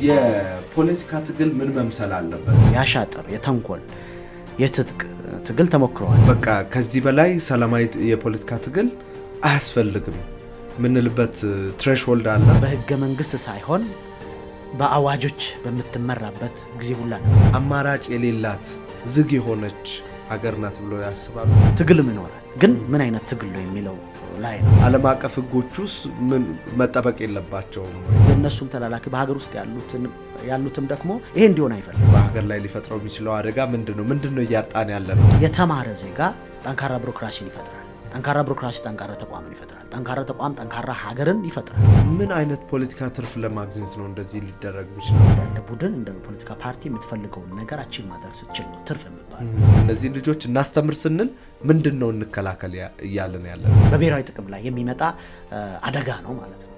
የፖለቲካ ትግል ምን መምሰል አለበት? ያሻጥር የተንኮል የትጥቅ ትግል ተሞክሯል። በቃ ከዚህ በላይ ሰላማዊ የፖለቲካ ትግል አያስፈልግም ምንልበት ትሬሽሆልድ አለ። በህገ መንግስት ሳይሆን በአዋጆች በመተመራበት ጊዜ ሁላ ነው አማራጭ የሌላት ዝግ የሆነች ሀገር ናት ብሎ ያስባሉ። ትግል ምን ይኖራል ግን ምን አይነት ትግል ነው የሚለው ላይ ነው። ዓለም አቀፍ ህጎችስ ምን መጠበቅ የለባቸውም? የነሱም ተላላኪ በሀገር ውስጥ ያሉትም ደግሞ ይሄ እንዲሆን አይፈልጉም። በሀገር ላይ ሊፈጥረው የሚችለው አደጋ ምንድነው እያጣን ያለነው? የተማረ ዜጋ ጠንካራ ቢሮክራሲን ይፈጥራል። ጠንካራ ቢሮክራሲ ጠንካራ ተቋምን ይፈጥራል። ጠንካራ ተቋም ጠንካራ ሀገርን ይፈጥራል። ምን አይነት ፖለቲካ ትርፍ ለማግኘት ነው እንደዚህ ሊደረግ ይችላል? እንደ ቡድን እንደ ፖለቲካ ፓርቲ የምትፈልገውን ነገር አቺቭ ማድረግ ስትችል ነው ትርፍ የሚባል። እነዚህ ልጆች እናስተምር ስንል ምንድነው እንከላከል እያለን ያለን? በብሔራዊ ጥቅም ላይ የሚመጣ አደጋ ነው ማለት ነው።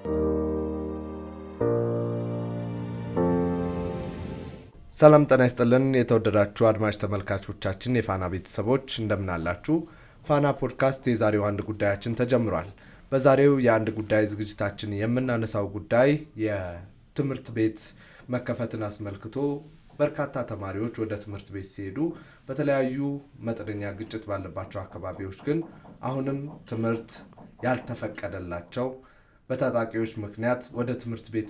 ሰላም ጤና ይስጥልን። የተወደዳችሁ አድማጭ ተመልካቾቻችን የፋና ቤተሰቦች እንደምን አላችሁ? ፋና ፖድካስት የዛሬው አንድ ጉዳያችን ተጀምሯል። በዛሬው የአንድ ጉዳይ ዝግጅታችን የምናነሳው ጉዳይ የትምህርት ቤት መከፈትን አስመልክቶ በርካታ ተማሪዎች ወደ ትምህርት ቤት ሲሄዱ በተለያዩ መጠነኛ ግጭት ባለባቸው አካባቢዎች ግን አሁንም ትምህርት ያልተፈቀደላቸው በታጣቂዎች ምክንያት ወደ ትምህርት ቤት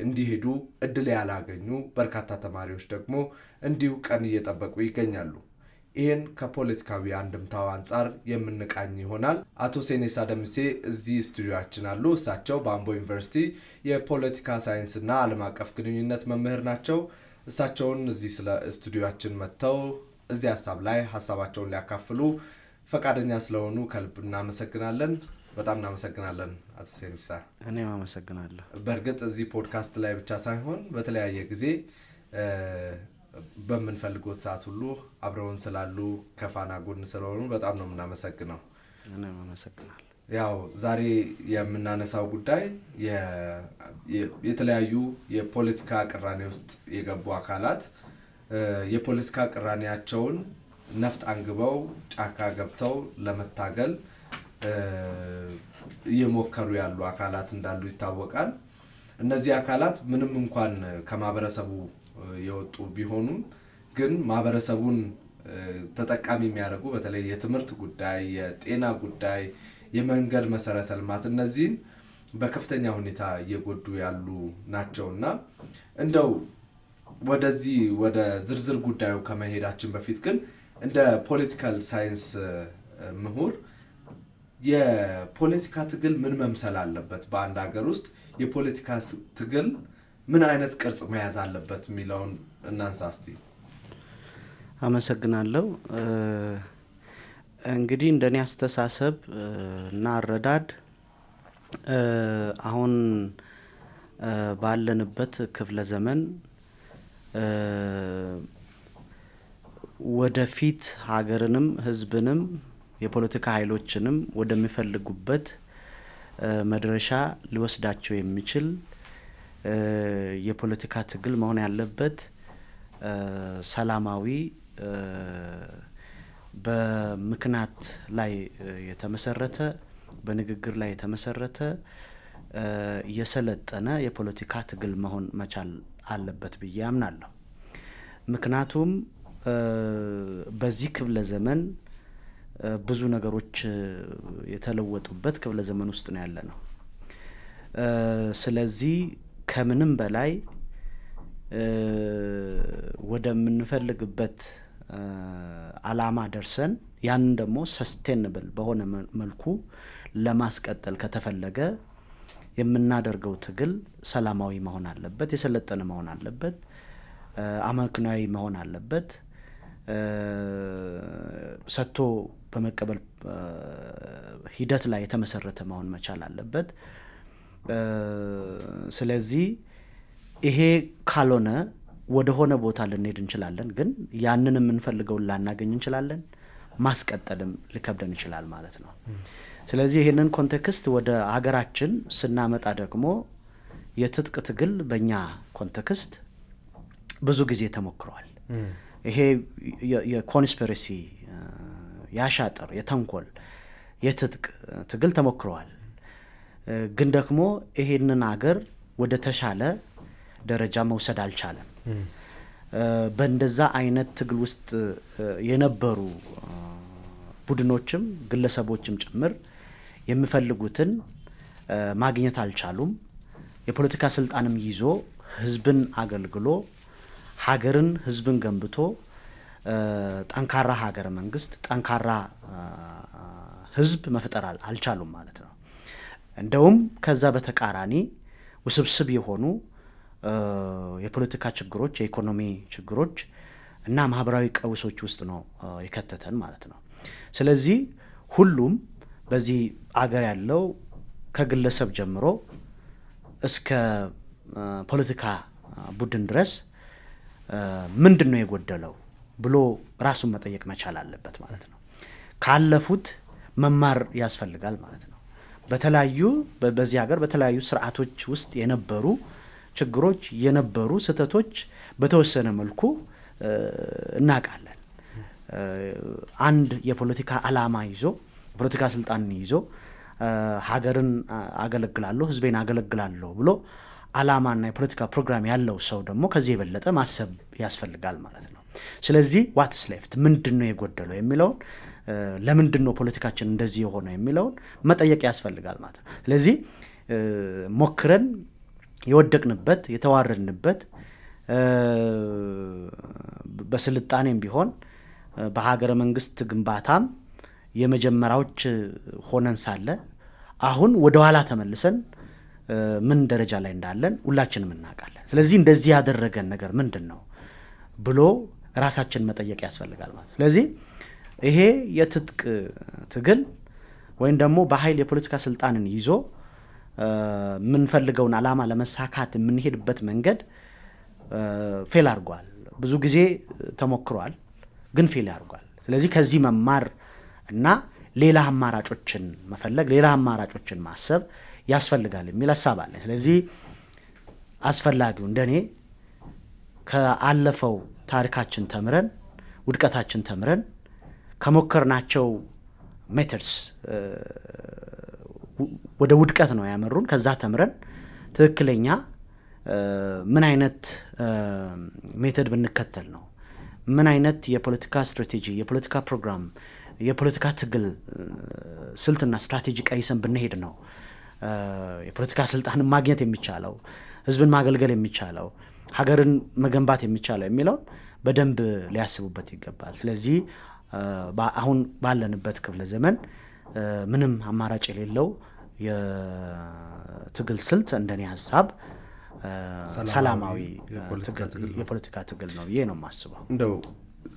እንዲሄዱ እድል ያላገኙ በርካታ ተማሪዎች ደግሞ እንዲሁ ቀን እየጠበቁ ይገኛሉ። ይህን ከፖለቲካዊ አንድምታው አንጻር የምንቃኝ ይሆናል። አቶ ሴኔሳ ደምሴ እዚህ ስቱዲዮአችን አሉ። እሳቸው በአምቦ ዩኒቨርሲቲ የፖለቲካ ሳይንስና ዓለም አቀፍ ግንኙነት መምህር ናቸው። እሳቸውን እዚህ ስለ ስቱዲዮአችን መጥተው እዚህ ሀሳብ ላይ ሀሳባቸውን ሊያካፍሉ ፈቃደኛ ስለሆኑ ከልብ እናመሰግናለን። በጣም እናመሰግናለን አቶ ሴኔሳ። እኔም አመሰግናለሁ። በእርግጥ እዚህ ፖድካስት ላይ ብቻ ሳይሆን በተለያየ ጊዜ በምንፈልጎት ሰዓት ሁሉ አብረውን ስላሉ ከፋና ጎን ስለሆኑ በጣም ነው የምናመሰግነው። እኔም አመሰግናለሁ። ያው ዛሬ የምናነሳው ጉዳይ የተለያዩ የፖለቲካ ቅራኔ ውስጥ የገቡ አካላት የፖለቲካ ቅራኔያቸውን ነፍጥ አንግበው ጫካ ገብተው ለመታገል እየሞከሩ ያሉ አካላት እንዳሉ ይታወቃል። እነዚህ አካላት ምንም እንኳን ከማህበረሰቡ የወጡ ቢሆኑም ግን ማህበረሰቡን ተጠቃሚ የሚያደርጉ በተለይ የትምህርት ጉዳይ፣ የጤና ጉዳይ፣ የመንገድ መሰረተ ልማት እነዚህን በከፍተኛ ሁኔታ እየጎዱ ያሉ ናቸውና እንደው ወደዚህ ወደ ዝርዝር ጉዳዩ ከመሄዳችን በፊት ግን እንደ ፖለቲካል ሳይንስ ምሁር የፖለቲካ ትግል ምን መምሰል አለበት? በአንድ ሀገር ውስጥ የፖለቲካ ትግል ምን አይነት ቅርጽ መያዝ አለበት የሚለውን እናንሳ እስቲ። አመሰግናለሁ። እንግዲህ እንደኔ አስተሳሰብ እና አረዳድ አሁን ባለንበት ክፍለ ዘመን ወደፊት ሀገርንም ህዝብንም የፖለቲካ ኃይሎችንም ወደሚፈልጉበት መድረሻ ሊወስዳቸው የሚችል የፖለቲካ ትግል መሆን ያለበት ሰላማዊ፣ በምክንያት ላይ የተመሰረተ፣ በንግግር ላይ የተመሰረተ የሰለጠነ የፖለቲካ ትግል መሆን መቻል አለበት ብዬ አምናለሁ። ምክንያቱም በዚህ ክፍለ ዘመን ብዙ ነገሮች የተለወጡበት ክፍለ ዘመን ውስጥ ነው ያለ ነው። ስለዚህ ከምንም በላይ ወደምንፈልግበት አላማ ደርሰን ያንን ደግሞ ሰስቴነብል በሆነ መልኩ ለማስቀጠል ከተፈለገ የምናደርገው ትግል ሰላማዊ መሆን አለበት፣ የሰለጠነ መሆን አለበት፣ አመክንዮአዊ መሆን አለበት፣ ሰጥቶ በመቀበል ሂደት ላይ የተመሰረተ መሆን መቻል አለበት። ስለዚህ ይሄ ካልሆነ ወደ ሆነ ቦታ ልንሄድ እንችላለን፣ ግን ያንን የምንፈልገውን ላናገኝ እንችላለን፣ ማስቀጠልም ሊከብደን ይችላል ማለት ነው። ስለዚህ ይሄንን ኮንቴክስት ወደ ሀገራችን ስናመጣ ደግሞ የትጥቅ ትግል በእኛ ኮንቴክስት ብዙ ጊዜ ተሞክሯል። ይሄ የኮንስፒረሲ ያሻጥር የተንኮል የትጥቅ ትግል ተሞክሯል። ግን ደግሞ ይሄንን ሀገር ወደ ተሻለ ደረጃ መውሰድ አልቻለም። በእንደዛ አይነት ትግል ውስጥ የነበሩ ቡድኖችም ግለሰቦችም ጭምር የሚፈልጉትን ማግኘት አልቻሉም። የፖለቲካ ስልጣንም ይዞ ህዝብን አገልግሎ ሀገርን ህዝብን ገንብቶ ጠንካራ ሀገረ መንግስት ጠንካራ ህዝብ መፍጠር አልቻሉም ማለት ነው። እንደውም ከዛ በተቃራኒ ውስብስብ የሆኑ የፖለቲካ ችግሮች፣ የኢኮኖሚ ችግሮች እና ማህበራዊ ቀውሶች ውስጥ ነው የከተተን ማለት ነው። ስለዚህ ሁሉም በዚህ አገር ያለው ከግለሰብ ጀምሮ እስከ ፖለቲካ ቡድን ድረስ ምንድን ነው የጎደለው ብሎ ራሱን መጠየቅ መቻል አለበት ማለት ነው። ካለፉት መማር ያስፈልጋል ማለት ነው። በዚህ ሀገር በተለያዩ ስርዓቶች ውስጥ የነበሩ ችግሮች የነበሩ ስህተቶች በተወሰነ መልኩ እናውቃለን። አንድ የፖለቲካ ዓላማ ይዞ የፖለቲካ ስልጣን ይዞ ሀገርን አገለግላለሁ ህዝቤን አገለግላለሁ ብሎ ዓላማና የፖለቲካ ፕሮግራም ያለው ሰው ደግሞ ከዚህ የበለጠ ማሰብ ያስፈልጋል ማለት ነው። ስለዚህ ዋትስ ሌፍት ምንድነው የጎደለው የሚለውን ለምንድነው ፖለቲካችን እንደዚህ የሆነ የሚለውን መጠየቅ ያስፈልጋል ማለት ነው። ስለዚህ ሞክረን የወደቅንበት የተዋረድንበት በስልጣኔም ቢሆን በሀገረ መንግስት ግንባታም የመጀመሪያዎች ሆነን ሳለ አሁን ወደ ኋላ ተመልሰን ምን ደረጃ ላይ እንዳለን ሁላችንም እናውቃለን። ስለዚህ እንደዚህ ያደረገን ነገር ምንድነው ብሎ ራሳችን መጠየቅ ያስፈልጋል ማለት ነው። ስለዚህ ይሄ የትጥቅ ትግል ወይም ደግሞ በኃይል የፖለቲካ ስልጣንን ይዞ የምንፈልገውን ዓላማ ለመሳካት የምንሄድበት መንገድ ፌል አድርጓል። ብዙ ጊዜ ተሞክሯል፣ ግን ፌል አድርጓል። ስለዚህ ከዚህ መማር እና ሌላ አማራጮችን መፈለግ ሌላ አማራጮችን ማሰብ ያስፈልጋል የሚል ሀሳብ አለ። ስለዚህ አስፈላጊው እንደኔ ከአለፈው ታሪካችን ተምረን ውድቀታችን ተምረን ከሞከርናቸው ሜተድስ ወደ ውድቀት ነው ያመሩን። ከዛ ተምረን ትክክለኛ ምን አይነት ሜተድ ብንከተል ነው ምን አይነት የፖለቲካ ስትራቴጂ የፖለቲካ ፕሮግራም የፖለቲካ ትግል ስልትና ስትራቴጂ ቀይሰን ብንሄድ ነው የፖለቲካ ስልጣንን ማግኘት የሚቻለው ህዝብን ማገልገል የሚቻለው ሀገርን መገንባት የሚቻለው የሚለው በደንብ ሊያስቡበት ይገባል። ስለዚህ አሁን ባለንበት ክፍለ ዘመን ምንም አማራጭ የሌለው የትግል ስልት እንደኔ ሀሳብ ሰላማዊ የፖለቲካ ትግል ነው ብዬ ነው የማስበው። እንደው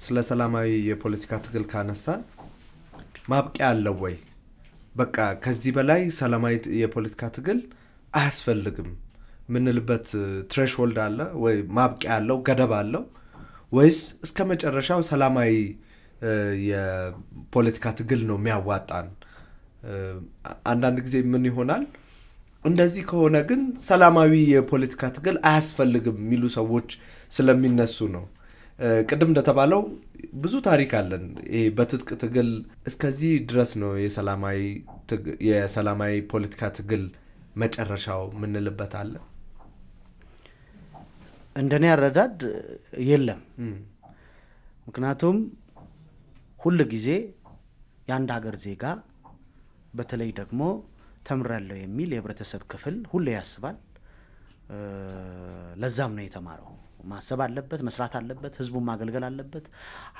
ስለ ሰላማዊ የፖለቲካ ትግል ካነሳን ማብቂያ አለው ወይ? በቃ ከዚህ በላይ ሰላማዊ የፖለቲካ ትግል አያስፈልግም ምንልበት ትሬሽሆልድ አለ ወይ? ማብቂያ አለው ገደብ አለው ወይስ እስከ መጨረሻው ሰላማዊ የፖለቲካ ትግል ነው የሚያዋጣን? አንዳንድ ጊዜ ምን ይሆናል እንደዚህ ከሆነ ግን ሰላማዊ የፖለቲካ ትግል አያስፈልግም የሚሉ ሰዎች ስለሚነሱ ነው። ቅድም እንደተባለው ብዙ ታሪክ አለን። በትጥቅ ትግል እስከዚህ ድረስ ነው የሰላማዊ ፖለቲካ ትግል መጨረሻው ምንልበት አለ? እንደኔ አረዳድ የለም። ምክንያቱም ሁል ጊዜ የአንድ ሀገር ዜጋ በተለይ ደግሞ ተምራለሁ የሚል የህብረተሰብ ክፍል ሁሌ ያስባል። ለዛም ነው የተማረው። ማሰብ አለበት፣ መስራት አለበት፣ ህዝቡን ማገልገል አለበት፣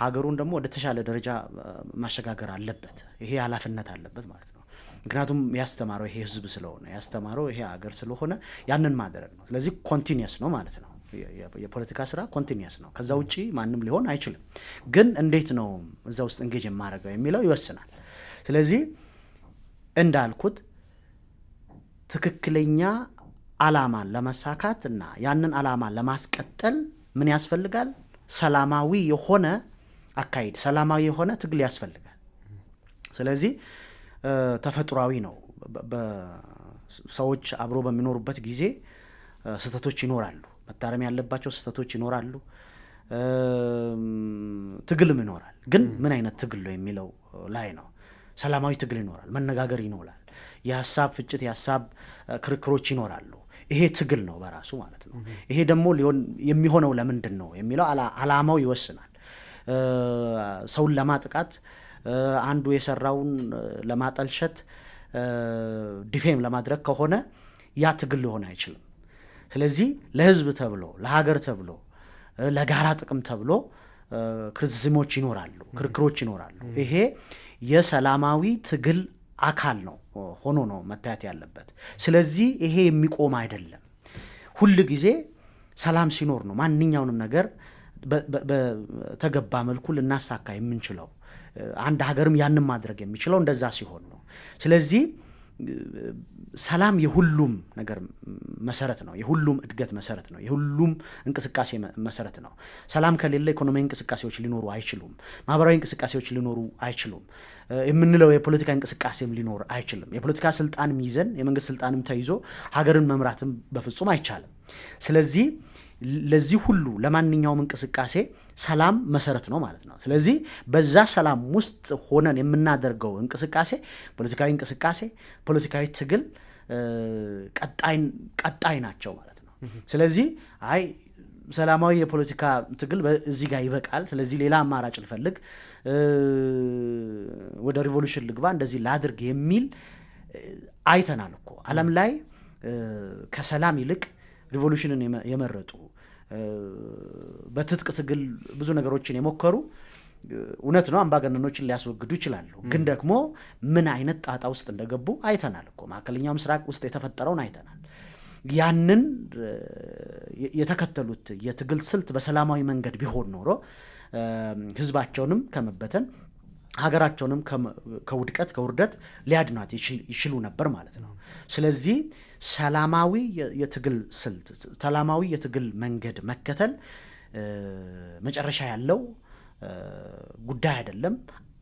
ሀገሩን ደግሞ ወደ ተሻለ ደረጃ ማሸጋገር አለበት። ይሄ ኃላፊነት አለበት ማለት ነው። ምክንያቱም ያስተማረው ይሄ ህዝብ ስለሆነ ያስተማረው ይሄ ሀገር ስለሆነ ያንን ማድረግ ነው። ስለዚህ ኮንቲኒየስ ነው ማለት ነው። የፖለቲካ ስራ ኮንቲኒየስ ነው። ከዛ ውጪ ማንም ሊሆን አይችልም። ግን እንዴት ነው እዛ ውስጥ እንጌጅ የማደርገው የሚለው ይወስናል። ስለዚህ እንዳልኩት ትክክለኛ ዓላማን ለማሳካት እና ያንን ዓላማ ለማስቀጠል ምን ያስፈልጋል? ሰላማዊ የሆነ አካሄድ፣ ሰላማዊ የሆነ ትግል ያስፈልጋል። ስለዚህ ተፈጥሯዊ ነው። ሰዎች አብሮ በሚኖሩበት ጊዜ ስህተቶች ይኖራሉ፣ መታረም ያለባቸው ስህተቶች ይኖራሉ፣ ትግልም ይኖራል። ግን ምን አይነት ትግል ነው የሚለው ላይ ነው። ሰላማዊ ትግል ይኖራል፣ መነጋገር ይኖራል፣ የሀሳብ ፍጭት የሀሳብ ክርክሮች ይኖራሉ። ይሄ ትግል ነው በራሱ ማለት ነው። ይሄ ደግሞ የሚሆነው ለምንድን ነው የሚለው አላማው ይወስናል። ሰውን ለማጥቃት አንዱ የሰራውን ለማጠልሸት ዲፌም ለማድረግ ከሆነ ያ ትግል ሊሆን አይችልም። ስለዚህ ለህዝብ ተብሎ ለሀገር ተብሎ ለጋራ ጥቅም ተብሎ ክሪቲሲዝሞች ይኖራሉ፣ ክርክሮች ይኖራሉ። ይሄ የሰላማዊ ትግል አካል ነው ሆኖ ነው መታየት ያለበት። ስለዚህ ይሄ የሚቆም አይደለም። ሁል ጊዜ ሰላም ሲኖር ነው ማንኛውንም ነገር በተገባ መልኩ ልናሳካ የምንችለው። አንድ ሀገርም ያንን ማድረግ የሚችለው እንደዛ ሲሆን ነው። ስለዚህ ሰላም የሁሉም ነገር መሰረት ነው፣ የሁሉም እድገት መሰረት ነው፣ የሁሉም እንቅስቃሴ መሰረት ነው። ሰላም ከሌለ ኢኮኖሚያዊ እንቅስቃሴዎች ሊኖሩ አይችሉም፣ ማህበራዊ እንቅስቃሴዎች ሊኖሩ አይችሉም፣ የምንለው የፖለቲካ እንቅስቃሴም ሊኖር አይችልም። የፖለቲካ ስልጣንም ይዘን የመንግስት ስልጣንም ተይዞ ሀገርን መምራትም በፍጹም አይቻልም። ስለዚህ ለዚህ ሁሉ ለማንኛውም እንቅስቃሴ ሰላም መሰረት ነው ማለት ነው። ስለዚህ በዛ ሰላም ውስጥ ሆነን የምናደርገው እንቅስቃሴ ፖለቲካዊ እንቅስቃሴ፣ ፖለቲካዊ ትግል ቀጣይ ናቸው ማለት ነው። ስለዚህ አይ ሰላማዊ የፖለቲካ ትግል እዚህ ጋር ይበቃል፣ ስለዚህ ሌላ አማራጭ ልፈልግ፣ ወደ ሪቮሉሽን ልግባ፣ እንደዚህ ላድርግ የሚል አይተናል እኮ ዓለም ላይ ከሰላም ይልቅ ሪቮሉሽንን የመረጡ በትጥቅ ትግል ብዙ ነገሮችን የሞከሩ እውነት ነው አምባገነኖችን ሊያስወግዱ ይችላሉ። ግን ደግሞ ምን አይነት ጣጣ ውስጥ እንደገቡ አይተናል እኮ። መካከለኛው ምስራቅ ውስጥ የተፈጠረውን አይተናል። ያንን የተከተሉት የትግል ስልት በሰላማዊ መንገድ ቢሆን ኖሮ ህዝባቸውንም ከመበተን ሀገራቸውንም ከውድቀት ከውርደት ሊያድኗት ይችሉ ነበር ማለት ነው። ስለዚህ ሰላማዊ የትግል ስልት፣ ሰላማዊ የትግል መንገድ መከተል መጨረሻ ያለው ጉዳይ አይደለም፣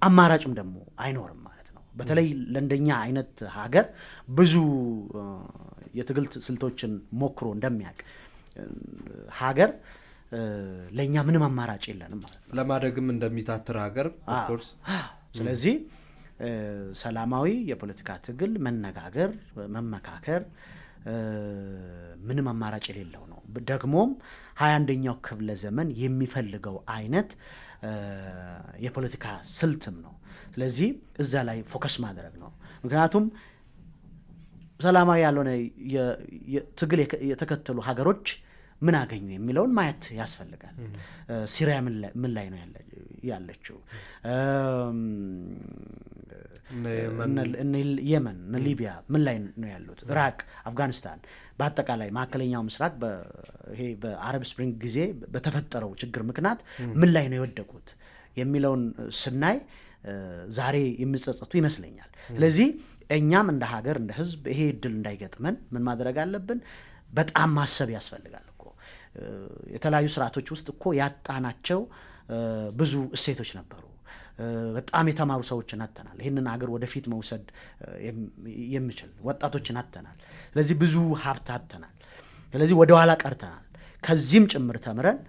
አማራጭም ደግሞ አይኖርም ማለት ነው። በተለይ ለእንደኛ አይነት ሀገር ብዙ የትግል ስልቶችን ሞክሮ እንደሚያውቅ ሀገር ለእኛ ምንም አማራጭ የለንም ማለት ነው። ለማደግም እንደሚታትር ሀገር ኦፍኮርስ። ስለዚህ ሰላማዊ የፖለቲካ ትግል መነጋገር፣ መመካከር ምንም አማራጭ የሌለው ነው። ደግሞም 21ኛው ክፍለ ዘመን የሚፈልገው አይነት የፖለቲካ ስልትም ነው። ስለዚህ እዛ ላይ ፎከስ ማድረግ ነው። ምክንያቱም ሰላማዊ ያልሆነ ትግል የተከተሉ ሀገሮች ምን አገኙ የሚለውን ማየት ያስፈልጋል። ሲሪያ ምን ላይ ነው ያለችው? የመን፣ ሊቢያ ምን ላይ ነው ያሉት? ኢራቅ፣ አፍጋኒስታን፣ በአጠቃላይ መካከለኛው ምስራቅ ይሄ በአረብ ስፕሪንግ ጊዜ በተፈጠረው ችግር ምክንያት ምን ላይ ነው የወደቁት የሚለውን ስናይ ዛሬ የሚጸጸቱ ይመስለኛል። ስለዚህ እኛም እንደ ሀገር እንደ ህዝብ ይሄ እድል እንዳይገጥመን ምን ማድረግ አለብን? በጣም ማሰብ ያስፈልጋል እኮ። የተለያዩ ስርዓቶች ውስጥ እኮ ያጣናቸው ብዙ እሴቶች ነበሩ። በጣም የተማሩ ሰዎችን አጥተናል። ይህንን ሀገር ወደፊት መውሰድ የሚችል ወጣቶችን አጥተናል። ስለዚህ ብዙ ሀብት አጥተናል። ስለዚህ ወደ ኋላ ቀርተናል። ከዚህም ጭምር ተምረን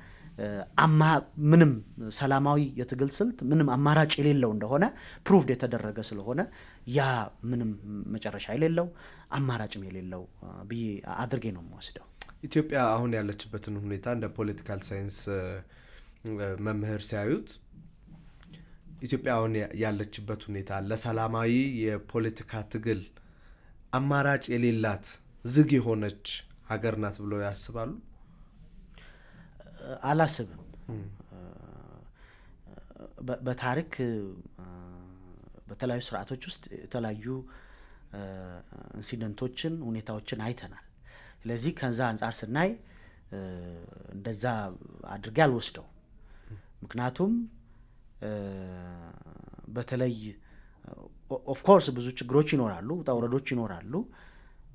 ምንም ሰላማዊ የትግል ስልት ምንም አማራጭ የሌለው እንደሆነ ፕሩቭድ የተደረገ ስለሆነ ያ ምንም መጨረሻ የሌለው አማራጭም የሌለው ብዬ አድርጌ ነው የምወስደው። ኢትዮጵያ አሁን ያለችበትን ሁኔታ እንደ ፖለቲካል ሳይንስ መምህር ሲያዩት ኢትዮጵያ አሁን ያለችበት ሁኔታ ለሰላማዊ የፖለቲካ ትግል አማራጭ የሌላት ዝግ የሆነች ሀገር ናት ብለው ያስባሉ? አላስብም። በታሪክ በተለያዩ ስርዓቶች ውስጥ የተለያዩ ኢንሲደንቶችን ሁኔታዎችን አይተናል። ስለዚህ ከዛ አንጻር ስናይ እንደዛ አድርጌ አልወስደው። ምክንያቱም በተለይ ኦፍኮርስ ብዙ ችግሮች ይኖራሉ፣ ውጣ ውረዶች ይኖራሉ።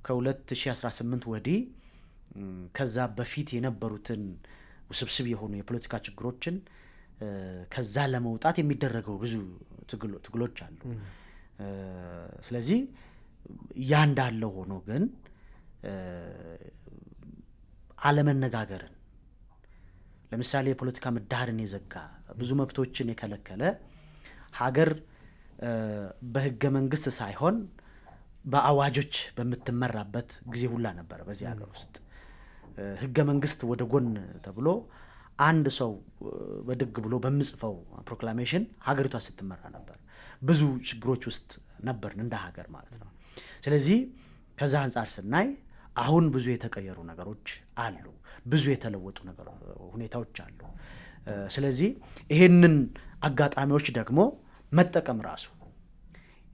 ከ2018 ወዲህ ከዛ በፊት የነበሩትን ውስብስብ የሆኑ የፖለቲካ ችግሮችን ከዛ ለመውጣት የሚደረገው ብዙ ትግሎች አሉ። ስለዚህ ያ እንዳለ ሆኖ ግን አለመነጋገርን፣ ለምሳሌ የፖለቲካ ምህዳርን የዘጋ ብዙ መብቶችን የከለከለ ሀገር በህገ መንግስት ሳይሆን በአዋጆች በምትመራበት ጊዜ ሁላ ነበር። በዚህ ሀገር ውስጥ ህገ መንግስት ወደ ጎን ተብሎ አንድ ሰው በድግ ብሎ በሚጽፈው ፕሮክላሜሽን ሀገሪቷ ስትመራ ነበር። ብዙ ችግሮች ውስጥ ነበርን እንደ ሀገር ማለት ነው። ስለዚህ ከዛ አንጻር ስናይ አሁን ብዙ የተቀየሩ ነገሮች አሉ፣ ብዙ የተለወጡ ሁኔታዎች አሉ። ስለዚህ ይሄንን አጋጣሚዎች ደግሞ መጠቀም ራሱ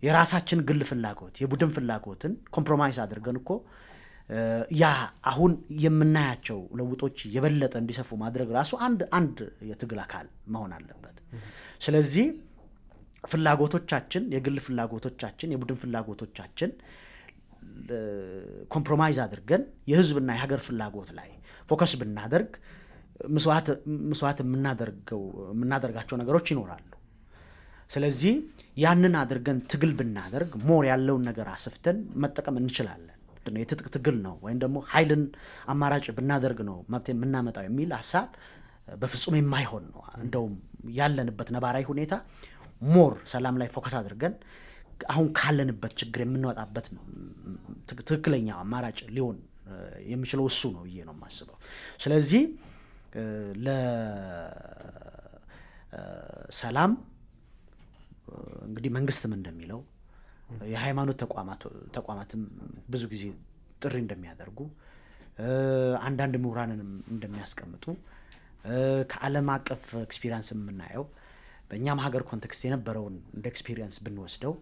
የራሳችን ግል ፍላጎት የቡድን ፍላጎትን ኮምፕሮማይዝ አድርገን እኮ ያ አሁን የምናያቸው ለውጦች የበለጠ እንዲሰፉ ማድረግ ራሱ አንድ የትግል አካል መሆን አለበት። ስለዚህ ፍላጎቶቻችን፣ የግል ፍላጎቶቻችን፣ የቡድን ፍላጎቶቻችን ኮምፕሮማይዝ አድርገን የህዝብና የሀገር ፍላጎት ላይ ፎከስ ብናደርግ መስዋዕት የምናደርጋቸው ነገሮች ይኖራሉ። ስለዚህ ያንን አድርገን ትግል ብናደርግ ሞር ያለውን ነገር አስፍተን መጠቀም እንችላለን። የትጥቅ ትግል ነው ወይም ደግሞ ኃይልን አማራጭ ብናደርግ ነው መብት የምናመጣው የሚል ሀሳብ በፍጹም የማይሆን ነው። እንደውም ያለንበት ነባራዊ ሁኔታ ሞር ሰላም ላይ ፎከስ አድርገን አሁን ካለንበት ችግር የምንወጣበት ትክክለኛው አማራጭ ሊሆን የሚችለው እሱ ነው ብዬ ነው የማስበው። ስለዚህ ለሰላም እንግዲህ መንግስትም እንደሚለው የሃይማኖት ተቋማትም ብዙ ጊዜ ጥሪ እንደሚያደርጉ አንዳንድ ምሁራንንም እንደሚያስቀምጡ ከዓለም አቀፍ ኤክስፒሪየንስ የምናየው በእኛም ሀገር ኮንቴክስት የነበረውን እንደ ኤክስፒሪየንስ ብንወስደው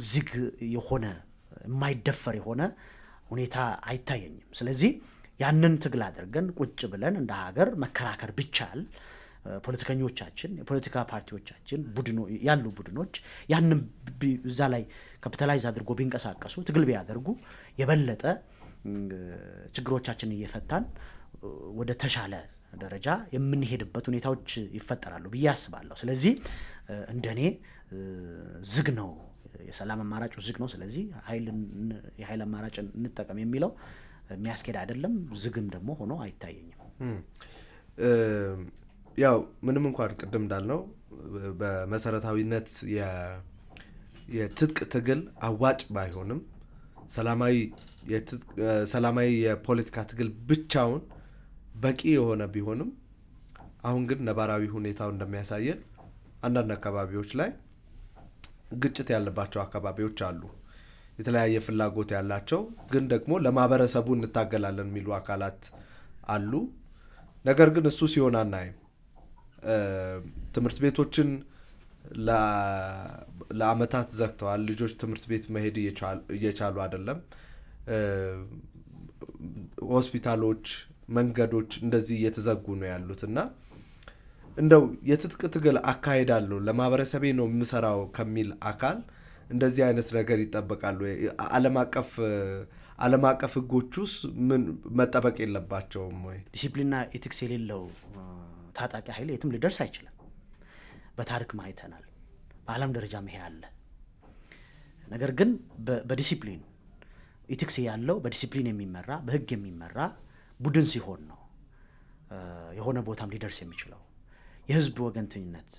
ዝግ የሆነ የማይደፈር የሆነ ሁኔታ አይታየኝም። ስለዚህ ያንን ትግል አድርገን ቁጭ ብለን እንደ ሀገር መከራከር ቢቻል ፖለቲከኞቻችን፣ የፖለቲካ ፓርቲዎቻችን ያሉ ቡድኖች ያንን እዛ ላይ ካፒታላይዝ አድርጎ ቢንቀሳቀሱ ትግል ቢያደርጉ የበለጠ ችግሮቻችንን እየፈታን ወደ ተሻለ ደረጃ የምንሄድበት ሁኔታዎች ይፈጠራሉ ብዬ አስባለሁ። ስለዚህ እንደኔ ዝግ ነው የሰላም አማራጭ ዝግ ነው። ስለዚህ የኃይል አማራጭን እንጠቀም የሚለው የሚያስኬድ አይደለም። ዝግም ደግሞ ሆኖ አይታየኝም። ያው ምንም እንኳን ቅድም እንዳልነው በመሰረታዊነት የትጥቅ ትግል አዋጭ ባይሆንም ሰላማዊ የፖለቲካ ትግል ብቻውን በቂ የሆነ ቢሆንም አሁን ግን ነባራዊ ሁኔታው እንደሚያሳየን አንዳንድ አካባቢዎች ላይ ግጭት ያለባቸው አካባቢዎች አሉ። የተለያየ ፍላጎት ያላቸው ግን ደግሞ ለማህበረሰቡ እንታገላለን የሚሉ አካላት አሉ። ነገር ግን እሱ ሲሆን አናይም። ትምህርት ቤቶችን ለአመታት ዘግተዋል። ልጆች ትምህርት ቤት መሄድ እየቻሉ አይደለም። ሆስፒታሎች፣ መንገዶች እንደዚህ እየተዘጉ ነው ያሉት እና እንደው የትጥቅ ትግል አካሄዳለሁ ለማህበረሰቤ ነው የምሰራው ከሚል አካል እንደዚህ አይነት ነገር ይጠበቃሉ? ዓለም አቀፍ ህጎቹስ ምን መጠበቅ የለባቸውም ወይ? ዲሲፕሊንና ኤቲክስ የሌለው ታጣቂ ኃይል የትም ሊደርስ አይችልም። በታሪክም አይተናል። በዓለም ደረጃም ይሄ አለ። ነገር ግን በዲሲፕሊን ኤቲክስ ያለው በዲሲፕሊን የሚመራ በህግ የሚመራ ቡድን ሲሆን ነው የሆነ ቦታም ሊደርስ የሚችለው። የህዝብ ወገንተኝነት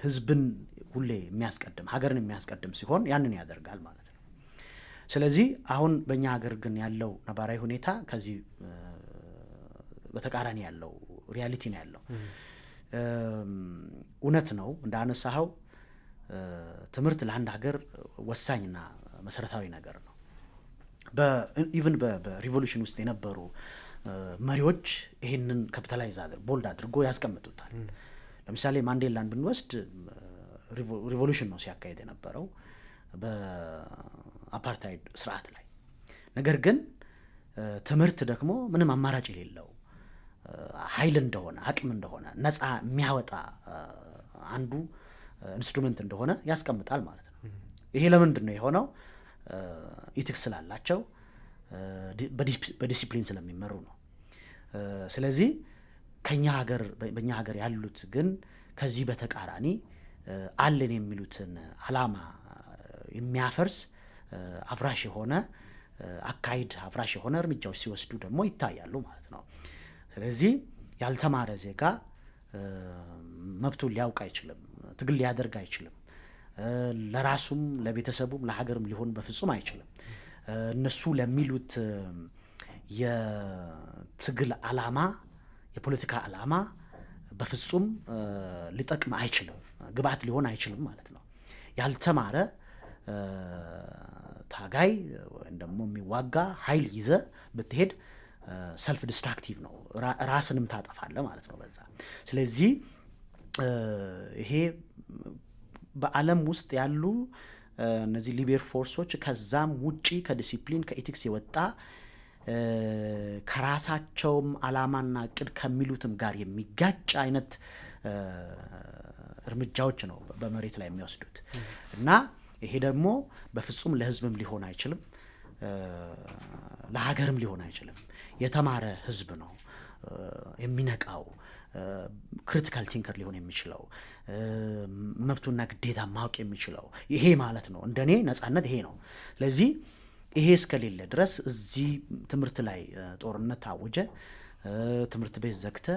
ህዝብን ሁሌ የሚያስቀድም ሀገርን የሚያስቀድም ሲሆን ያንን ያደርጋል ማለት ነው። ስለዚህ አሁን በእኛ ሀገር ግን ያለው ነባራዊ ሁኔታ ከዚህ በተቃራኒ ያለው ሪያሊቲ ነው ያለው። እውነት ነው እንዳነሳኸው ትምህርት ለአንድ ሀገር ወሳኝና መሰረታዊ ነገር ነው። ኢቭን በሪቮሉሽን ውስጥ የነበሩ መሪዎች ይሄንን ካፒታላይዝ ቦልድ አድርጎ ያስቀምጡታል። ለምሳሌ ማንዴላን ብንወስድ ሪቮሉሽን ነው ሲያካሄድ የነበረው በአፓርታይድ ስርዓት ላይ። ነገር ግን ትምህርት ደግሞ ምንም አማራጭ የሌለው ኃይል እንደሆነ አቅም እንደሆነ ነፃ የሚያወጣ አንዱ ኢንስትሩመንት እንደሆነ ያስቀምጣል ማለት ነው። ይሄ ለምንድን ነው የሆነው? ኢቲክስ ስላላቸው በዲሲፕሊን ስለሚመሩ ነው። ስለዚህ በእኛ ሀገር ያሉት ግን ከዚህ በተቃራኒ አለን የሚሉትን አላማ የሚያፈርስ አፍራሽ የሆነ አካሄድ አፍራሽ የሆነ እርምጃዎች ሲወስዱ ደግሞ ይታያሉ ማለት ነው። ስለዚህ ያልተማረ ዜጋ መብቱን ሊያውቅ አይችልም፣ ትግል ሊያደርግ አይችልም። ለራሱም ለቤተሰቡም ለሀገርም ሊሆን በፍጹም አይችልም። እነሱ ለሚሉት የትግል ዓላማ የፖለቲካ ዓላማ በፍጹም ሊጠቅም አይችልም፣ ግብዓት ሊሆን አይችልም ማለት ነው። ያልተማረ ታጋይ ወይም ደግሞ የሚዋጋ ኃይል ይዘ ብትሄድ ሰልፍ ዲስትራክቲቭ ነው፣ ራስንም ታጠፋለ ማለት ነው በዛ። ስለዚህ ይሄ በዓለም ውስጥ ያሉ እነዚህ ሊቤር ፎርሶች ከዛም ውጪ ከዲሲፕሊን ከኢቲክስ የወጣ ከራሳቸውም ዓላማና እቅድ ከሚሉትም ጋር የሚጋጭ አይነት እርምጃዎች ነው በመሬት ላይ የሚወስዱት እና ይሄ ደግሞ በፍጹም ለህዝብም ሊሆን አይችልም፣ ለሀገርም ሊሆን አይችልም። የተማረ ህዝብ ነው የሚነቃው፣ ክሪቲካል ቲንከር ሊሆን የሚችለው፣ መብቱና ግዴታ ማወቅ የሚችለው ይሄ ማለት ነው። እንደኔ ነጻነት ይሄ ነው። ስለዚህ ይሄ እስከሌለ ድረስ እዚህ ትምህርት ላይ ጦርነት ታወጀ፣ ትምህርት ቤት ዘግተ፣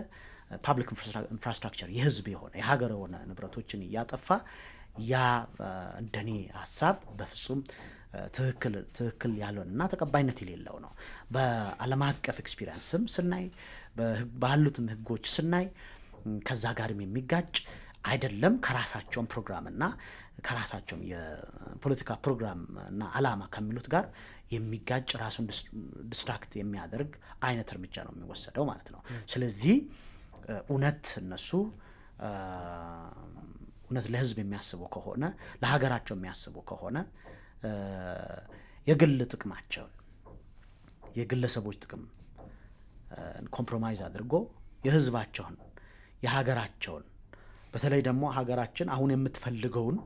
ፓብሊክ ኢንፍራስትራክቸር የህዝብ የሆነ የሀገር የሆነ ንብረቶችን እያጠፋ ያ እንደኔ ሀሳብ በፍጹም ትክክል ያልሆነና ተቀባይነት የሌለው ነው። በዓለም አቀፍ ኤክስፒሪየንስም ስናይ ባሉትም ህጎች ስናይ ከዛ ጋርም የሚጋጭ አይደለም። ከራሳቸውም ፕሮግራምና ከራሳቸውም የፖለቲካ ፕሮግራምና ዓላማ ከሚሉት ጋር የሚጋጭ ራሱን ዲስትራክት የሚያደርግ አይነት እርምጃ ነው የሚወሰደው ማለት ነው። ስለዚህ እውነት እነሱ እውነት ለህዝብ የሚያስቡ ከሆነ ለሀገራቸው የሚያስቡ ከሆነ የግል ጥቅማቸውን የግለሰቦች ጥቅም ኮምፕሮማይዝ አድርጎ የህዝባቸውን የሀገራቸውን በተለይ ደግሞ ሀገራችን አሁን የምትፈልገውን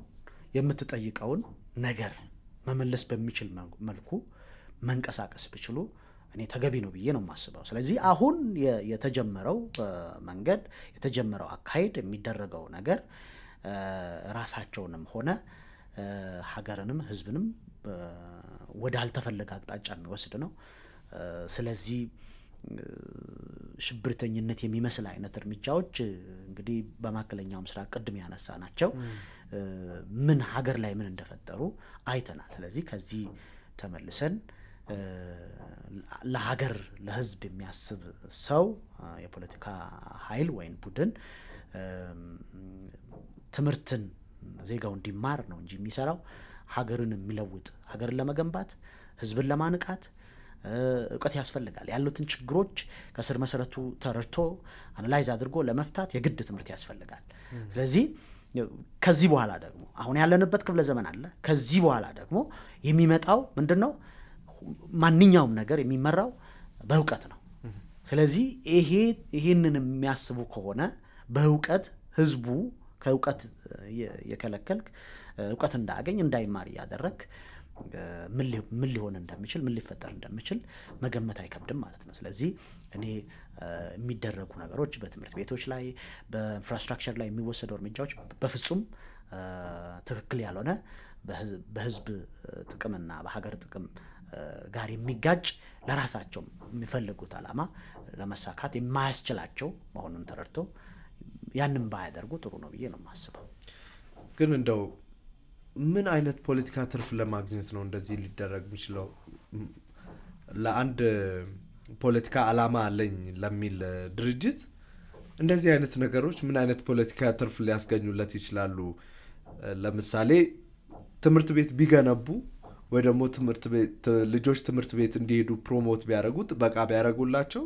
የምትጠይቀውን ነገር መመለስ በሚችል መልኩ መንቀሳቀስ ቢችሉ እኔ ተገቢ ነው ብዬ ነው የማስበው። ስለዚህ አሁን የተጀመረው መንገድ የተጀመረው አካሄድ የሚደረገው ነገር ራሳቸውንም ሆነ ሀገርንም ህዝብንም ወደ አልተፈለገ አቅጣጫ የሚወስድ ነው። ስለዚህ ሽብርተኝነት የሚመስል አይነት እርምጃዎች እንግዲህ በመካከለኛው ምስራቅ ቅድም ያነሳ ናቸው ምን ሀገር ላይ ምን እንደፈጠሩ አይተናል። ስለዚህ ከዚህ ተመልሰን ለሀገር ለህዝብ የሚያስብ ሰው የፖለቲካ ኃይል ወይም ቡድን ትምህርትን ዜጋው እንዲማር ነው እንጂ የሚሰራው ሀገርን የሚለውጥ ሀገርን ለመገንባት ህዝብን ለማንቃት እውቀት ያስፈልጋል። ያሉትን ችግሮች ከስር መሰረቱ ተረድቶ አናላይዝ አድርጎ ለመፍታት የግድ ትምህርት ያስፈልጋል። ስለዚህ ከዚህ በኋላ ደግሞ አሁን ያለንበት ክፍለ ዘመን አለ። ከዚህ በኋላ ደግሞ የሚመጣው ምንድነው? ማንኛውም ነገር የሚመራው በእውቀት ነው። ስለዚህ ይሄንን የሚያስቡ ከሆነ በእውቀት ህዝቡ ከእውቀት የከለከልክ እውቀት እንዳያገኝ እንዳይማር እያደረግ ምን ሊሆን እንደሚችል ምን ሊፈጠር እንደሚችል መገመት አይከብድም ማለት ነው። ስለዚህ እኔ የሚደረጉ ነገሮች በትምህርት ቤቶች ላይ በኢንፍራስትራክቸር ላይ የሚወሰዱ እርምጃዎች በፍጹም ትክክል ያልሆነ በህዝብ ጥቅምና በሀገር ጥቅም ጋር የሚጋጭ ለራሳቸው የሚፈልጉት ዓላማ ለመሳካት የማያስችላቸው መሆኑን ተረድቶ ያንን ባያደርጉ ጥሩ ነው ብዬ ነው የማስበው። ግን እንደው ምን አይነት ፖለቲካ ትርፍ ለማግኘት ነው እንደዚህ ሊደረግ የሚችለው? ለአንድ ፖለቲካ ዓላማ አለኝ ለሚል ድርጅት እንደዚህ አይነት ነገሮች ምን አይነት ፖለቲካ ትርፍ ሊያስገኙለት ይችላሉ? ለምሳሌ ትምህርት ቤት ቢገነቡ ወይ ደግሞ ልጆች ትምህርት ቤት እንዲሄዱ ፕሮሞት ቢያደርጉት በቃ ቢያደርጉላቸው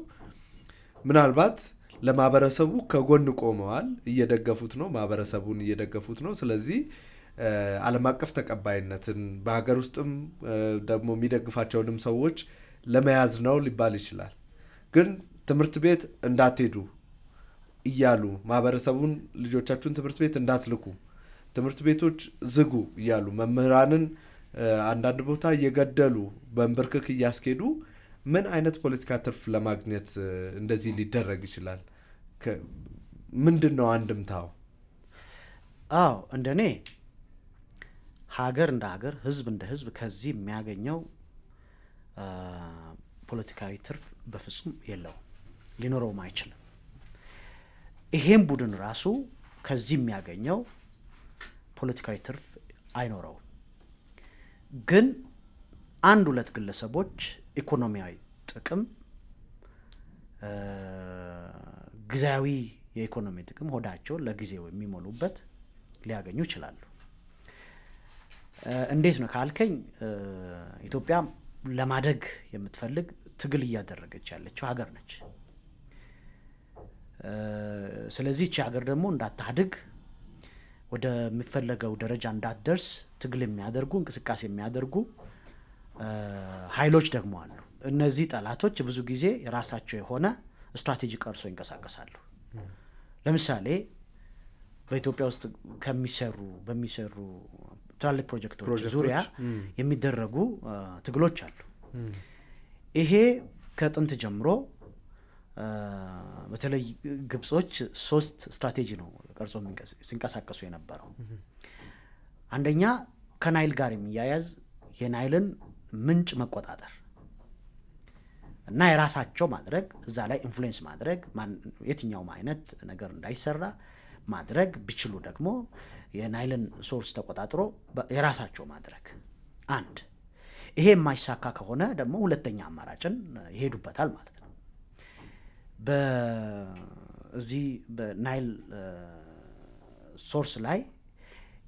ምናልባት ለማህበረሰቡ ከጎን ቆመዋል፣ እየደገፉት ነው፣ ማህበረሰቡን እየደገፉት ነው። ስለዚህ ዓለም አቀፍ ተቀባይነትን በሀገር ውስጥም ደግሞ የሚደግፋቸውንም ሰዎች ለመያዝ ነው ሊባል ይችላል። ግን ትምህርት ቤት እንዳትሄዱ እያሉ ማህበረሰቡን ልጆቻችሁን ትምህርት ቤት እንዳትልኩ፣ ትምህርት ቤቶች ዝጉ እያሉ መምህራንን አንዳንድ ቦታ እየገደሉ በእንብርክክ እያስኬዱ ምን አይነት ፖለቲካ ትርፍ ለማግኘት እንደዚህ ሊደረግ ይችላል? ምንድን ነው አንድምታው? አዎ እንደኔ ሀገር እንደ ሀገር ህዝብ እንደ ህዝብ ከዚህ የሚያገኘው ፖለቲካዊ ትርፍ በፍጹም የለውም፣ ሊኖረውም አይችልም። ይሄም ቡድን ራሱ ከዚህ የሚያገኘው ፖለቲካዊ ትርፍ አይኖረውም። ግን አንድ ሁለት ግለሰቦች ኢኮኖሚያዊ ጥቅም ጊዜያዊ የኢኮኖሚ ጥቅም ሆዳቸው ለጊዜው የሚሞሉበት ሊያገኙ ይችላሉ። እንዴት ነው ካልከኝ ኢትዮጵያ ለማደግ የምትፈልግ ትግል እያደረገች ያለችው ሀገር ነች። ስለዚህ እቺ ሀገር ደግሞ እንዳታድግ ወደሚፈለገው ደረጃ እንዳትደርስ ትግል የሚያደርጉ እንቅስቃሴ የሚያደርጉ ኃይሎች ደግሞ አሉ። እነዚህ ጠላቶች ብዙ ጊዜ የራሳቸው የሆነ ስትራቴጂ ቀርሶ ይንቀሳቀሳሉ። ለምሳሌ በኢትዮጵያ ውስጥ በሚሰሩ ትላልቅ ፕሮጀክቶች ዙሪያ የሚደረጉ ትግሎች አሉ። ይሄ ከጥንት ጀምሮ በተለይ ግብጾች 3 ስትራቴጂ ነው ቀርጾ ሲንቀሳቀሱ የነበረው። አንደኛ ከናይል ጋር የሚያያዝ የናይልን ምንጭ መቆጣጠር እና የራሳቸው ማድረግ፣ እዛ ላይ ኢንፍሉዌንስ ማድረግ፣ የትኛውም አይነት ነገር እንዳይሰራ ማድረግ ቢችሉ ደግሞ የናይልን ሶርስ ተቆጣጥሮ የራሳቸው ማድረግ አንድ። ይሄ የማይሳካ ከሆነ ደግሞ ሁለተኛ አማራጭን ይሄዱበታል ማለት ነው። በዚህ በናይል ሶርስ ላይ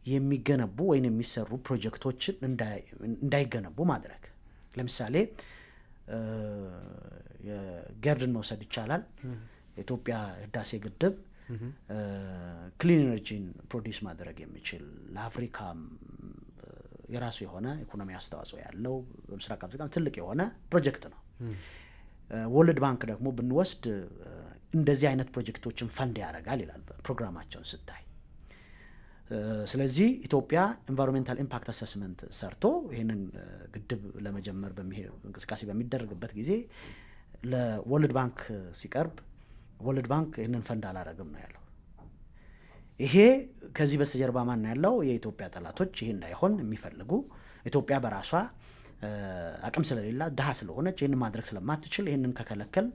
የሚገነቡ ወይም የሚሰሩ ፕሮጀክቶችን እንዳይገነቡ ማድረግ። ለምሳሌ የገርድን መውሰድ ይቻላል። የኢትዮጵያ ህዳሴ ግድብ ክሊን ኤነርጂን ፕሮዲስ ማድረግ የሚችል ለአፍሪካ የራሱ የሆነ ኢኮኖሚ አስተዋጽኦ ያለው በምስራቅ አፍሪካ ትልቅ የሆነ ፕሮጀክት ነው። ወርልድ ባንክ ደግሞ ብንወስድ እንደዚህ አይነት ፕሮጀክቶችን ፈንድ ያደርጋል ይላል ፕሮግራማቸውን ስታይ። ስለዚህ ኢትዮጵያ ኢንቫይሮንሜንታል ኢምፓክት አሰስመንት ሰርቶ ይህንን ግድብ ለመጀመር እንቅስቃሴ በሚደረግበት ጊዜ ለወርልድ ባንክ ሲቀርብ ወርልድ ባንክ ይህንን ፈንድ አላረግም ነው ያለው። ይሄ ከዚህ በስተጀርባ ማን ያለው? የኢትዮጵያ ጠላቶች ይሄ እንዳይሆን የሚፈልጉ ኢትዮጵያ በራሷ አቅም ስለሌላት ድሃ ስለሆነች ይህንን ማድረግ ስለማትችል ይህንን ከከለከል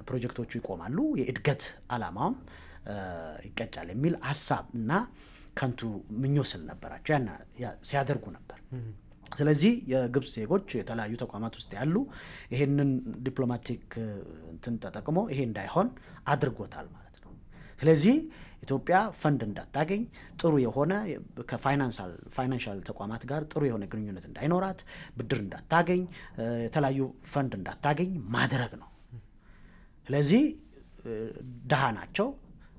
ፕሮጀክቶቹ ይቆማሉ፣ የእድገት አላማውም ይቀጫል የሚል ሀሳብ እና ከንቱ ምኞት ስለነበራቸው ያን ሲያደርጉ ነበር። ስለዚህ የግብጽ ዜጎች የተለያዩ ተቋማት ውስጥ ያሉ ይሄንን ዲፕሎማቲክ እንትን ተጠቅሞ ይሄ እንዳይሆን አድርጎታል ማለት ነው። ስለዚህ ኢትዮጵያ ፈንድ እንዳታገኝ ጥሩ የሆነ ከፋይናንሻል ተቋማት ጋር ጥሩ የሆነ ግንኙነት እንዳይኖራት፣ ብድር እንዳታገኝ፣ የተለያዩ ፈንድ እንዳታገኝ ማድረግ ነው። ስለዚህ ድሃ ናቸው፣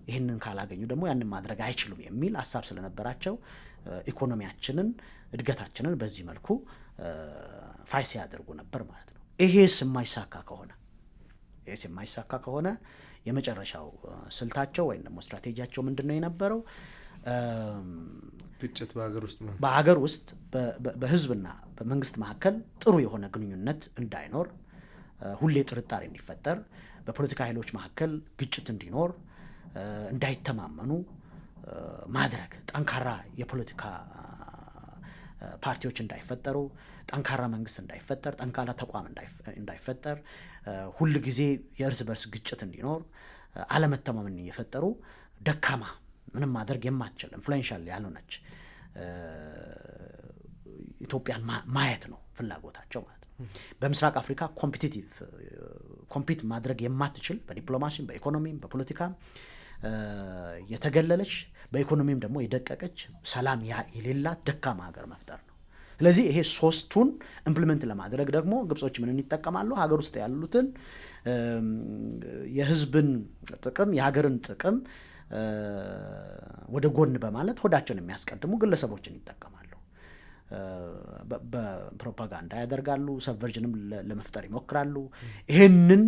ይህንን ካላገኙ ደግሞ ያንን ማድረግ አይችሉም የሚል ሀሳብ ስለነበራቸው ኢኮኖሚያችንን እድገታችንን በዚህ መልኩ ፋይስ ያደርጉ ነበር ማለት ነው። ይሄስ የማይሳካ ከሆነ የመጨረሻው ስልታቸው ወይም ደግሞ ስትራቴጂያቸው ምንድነው የነበረው? ግጭት በሀገር ውስጥ በህዝብና በመንግስት መካከል ጥሩ የሆነ ግንኙነት እንዳይኖር፣ ሁሌ ጥርጣሬ እንዲፈጠር፣ በፖለቲካ ኃይሎች መካከል ግጭት እንዲኖር፣ እንዳይተማመኑ ማድረግ፣ ጠንካራ የፖለቲካ ፓርቲዎች እንዳይፈጠሩ፣ ጠንካራ መንግስት እንዳይፈጠር፣ ጠንካራ ተቋም እንዳይፈጠር፣ ሁል ጊዜ የእርስ በርስ ግጭት እንዲኖር፣ አለመተማመን እየፈጠሩ ደካማ ምንም ማድረግ የማትችል ኢንፍሉዌንሻል ያልሆነች ኢትዮጵያን ማየት ነው ፍላጎታቸው ማለት ነው። በምስራቅ አፍሪካ ኮምፒት ማድረግ የማትችል በዲፕሎማሲም በኢኮኖሚም በፖለቲካም የተገለለች በኢኮኖሚም ደግሞ የደቀቀች ሰላም የሌላት ደካማ ሀገር መፍጠር ነው። ስለዚህ ይሄ ሶስቱን ኢምፕሊመንት ለማድረግ ደግሞ ግብጾች ምንን ይጠቀማሉ? ሀገር ውስጥ ያሉትን የህዝብን ጥቅም የሀገርን ጥቅም ወደ ጎን በማለት ሆዳቸውን የሚያስቀድሙ ግለሰቦችን ይጠቀማሉ። በፕሮፓጋንዳ ያደርጋሉ፣ ሰብቨርጅንም ለመፍጠር ይሞክራሉ። ይሄንን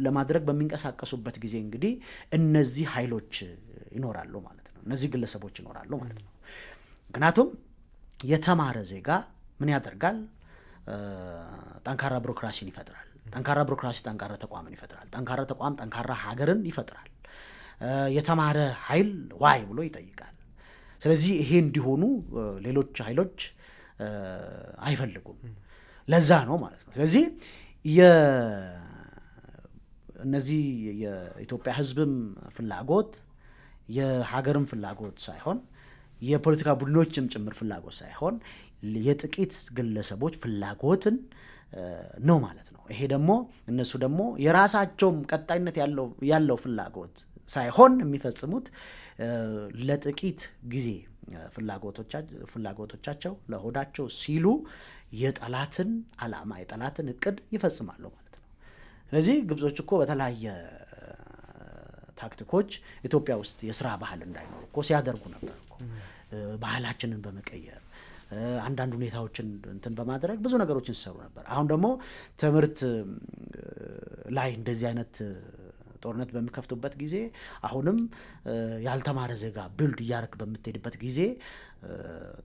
ለማድረግ በሚንቀሳቀሱበት ጊዜ እንግዲህ እነዚህ ኃይሎች ይኖራሉ ማለት ነው፣ እነዚህ ግለሰቦች ይኖራሉ ማለት ነው። ምክንያቱም የተማረ ዜጋ ምን ያደርጋል? ጠንካራ ቢሮክራሲን ይፈጥራል። ጠንካራ ቢሮክራሲ ጠንካራ ተቋምን ይፈጥራል። ጠንካራ ተቋም ጠንካራ ሀገርን ይፈጥራል። የተማረ ኃይል ዋይ ብሎ ይጠይቃል። ስለዚህ ይሄ እንዲሆኑ ሌሎች ኃይሎች አይፈልጉም። ለዛ ነው ማለት ነው። ስለዚህ እነዚህ የኢትዮጵያ ህዝብም ፍላጎት የሀገርም ፍላጎት ሳይሆን የፖለቲካ ቡድኖችም ጭምር ፍላጎት ሳይሆን የጥቂት ግለሰቦች ፍላጎትን ነው ማለት ነው። ይሄ ደግሞ እነሱ ደግሞ የራሳቸውም ቀጣይነት ያለው ፍላጎት ሳይሆን የሚፈጽሙት ለጥቂት ጊዜ ፍላጎቶቻቸው ለሆዳቸው ሲሉ የጠላትን ዓላማ የጠላትን እቅድ ይፈጽማሉ ማለት ነው። ስለዚህ ግብጾች እኮ በተለያየ ታክቲኮች ኢትዮጵያ ውስጥ የስራ ባህል እንዳይኖር እኮ ሲያደርጉ ነበር እኮ። ባህላችንን በመቀየር አንዳንድ ሁኔታዎችን እንትን በማድረግ ብዙ ነገሮችን ሲሰሩ ነበር። አሁን ደግሞ ትምህርት ላይ እንደዚህ አይነት ጦርነት በሚከፍቱበት ጊዜ አሁንም ያልተማረ ዜጋ ቢልድ እያደረክ በምትሄድበት ጊዜ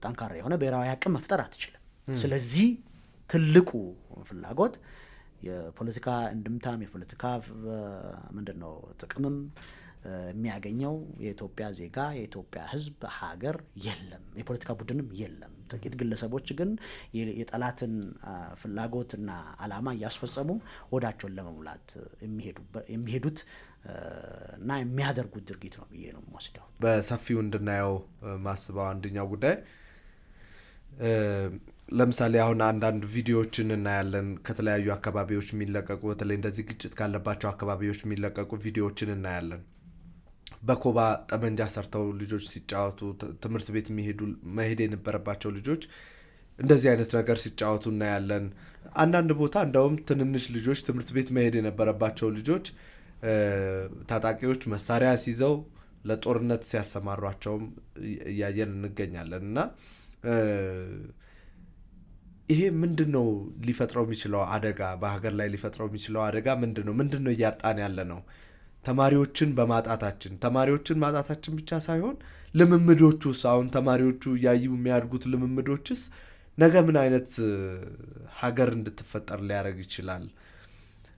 ጠንካራ የሆነ ብሔራዊ አቅም መፍጠር አትችልም። ስለዚህ ትልቁ ፍላጎት የፖለቲካ እንድምታም የፖለቲካ ምንድነው ጥቅምም የሚያገኘው የኢትዮጵያ ዜጋ የኢትዮጵያ ሕዝብ ሀገር የለም፣ የፖለቲካ ቡድንም የለም። ጥቂት ግለሰቦች ግን የጠላትን ፍላጎትና ዓላማ እያስፈጸሙ ወዳቸውን ለመሙላት የሚሄዱት እና የሚያደርጉት ድርጊት ነው ብዬ ነው የምወስደው። በሰፊው እንድናየው ማስበው አንደኛው ጉዳይ ለምሳሌ አሁን አንዳንድ ቪዲዮዎችን እናያለን ከተለያዩ አካባቢዎች የሚለቀቁ በተለይ እንደዚህ ግጭት ካለባቸው አካባቢዎች የሚለቀቁ ቪዲዮዎችን እናያለን። በኮባ ጠመንጃ ሰርተው ልጆች ሲጫወቱ ትምህርት ቤት መሄድ የነበረባቸው ልጆች እንደዚህ አይነት ነገር ሲጫወቱ እናያለን። አንዳንድ ቦታ እንደውም ትንንሽ ልጆች ትምህርት ቤት መሄድ የነበረባቸው ልጆች ታጣቂዎች መሳሪያ ሲይዘው ለጦርነት ሲያሰማሯቸውም እያየን እንገኛለን። እና ይሄ ምንድነው ሊፈጥረው የሚችለው አደጋ በሀገር ላይ ሊፈጥረው የሚችለው አደጋ ምንድነው እያጣን ያለ ነው? ተማሪዎችን ማጣታችን ብቻ ሳይሆን ልምምዶቹስ አሁን ተማሪዎቹ እያዩ የሚያድጉት ልምምዶችስ ነገ ምን አይነት ሀገር እንድትፈጠር ሊያደርግ ይችላል?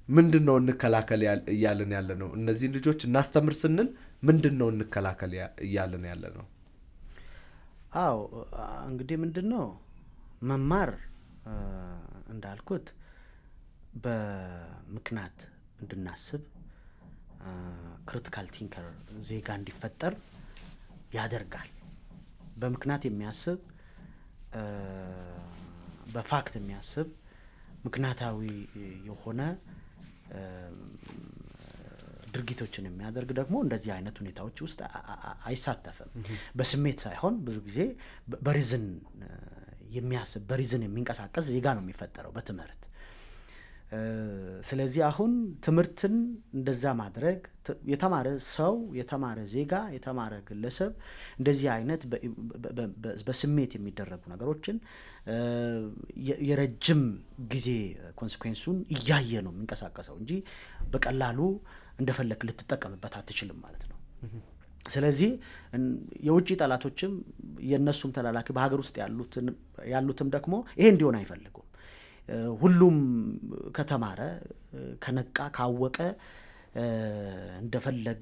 ምንድነው እንከላከል እያልን ያለ ነው? እነዚህን ልጆች እናስተምር ስንል ምንድነው እንከላከል እያልን ያለ ነው? አዎ እንግዲህ ምንድነው መማር እንዳልኩት በምክንያት እንድናስብ ክሪቲካል ቲንከር ዜጋ እንዲፈጠር ያደርጋል። በምክንያት የሚያስብ በፋክት የሚያስብ ምክንያታዊ የሆነ ድርጊቶችን የሚያደርግ ደግሞ እንደዚህ አይነት ሁኔታዎች ውስጥ አይሳተፍም። በስሜት ሳይሆን ብዙ ጊዜ በሪዝን የሚያስብ በሪዝን የሚንቀሳቀስ ዜጋ ነው የሚፈጠረው በትምህርት። ስለዚህ አሁን ትምህርትን እንደዛ ማድረግ የተማረ ሰው የተማረ ዜጋ የተማረ ግለሰብ እንደዚህ አይነት በስሜት የሚደረጉ ነገሮችን የረጅም ጊዜ ኮንሲኩዌንሱን እያየ ነው የሚንቀሳቀሰው እንጂ በቀላሉ እንደፈለክ ልትጠቀምበት አትችልም ማለት ነው። ስለዚህ የውጭ ጠላቶችም የነሱም ተላላኪ በሀገር ውስጥ ያሉትም ደግሞ ይሄ እንዲሆን አይፈልጉም። ሁሉም ከተማረ ከነቃ ካወቀ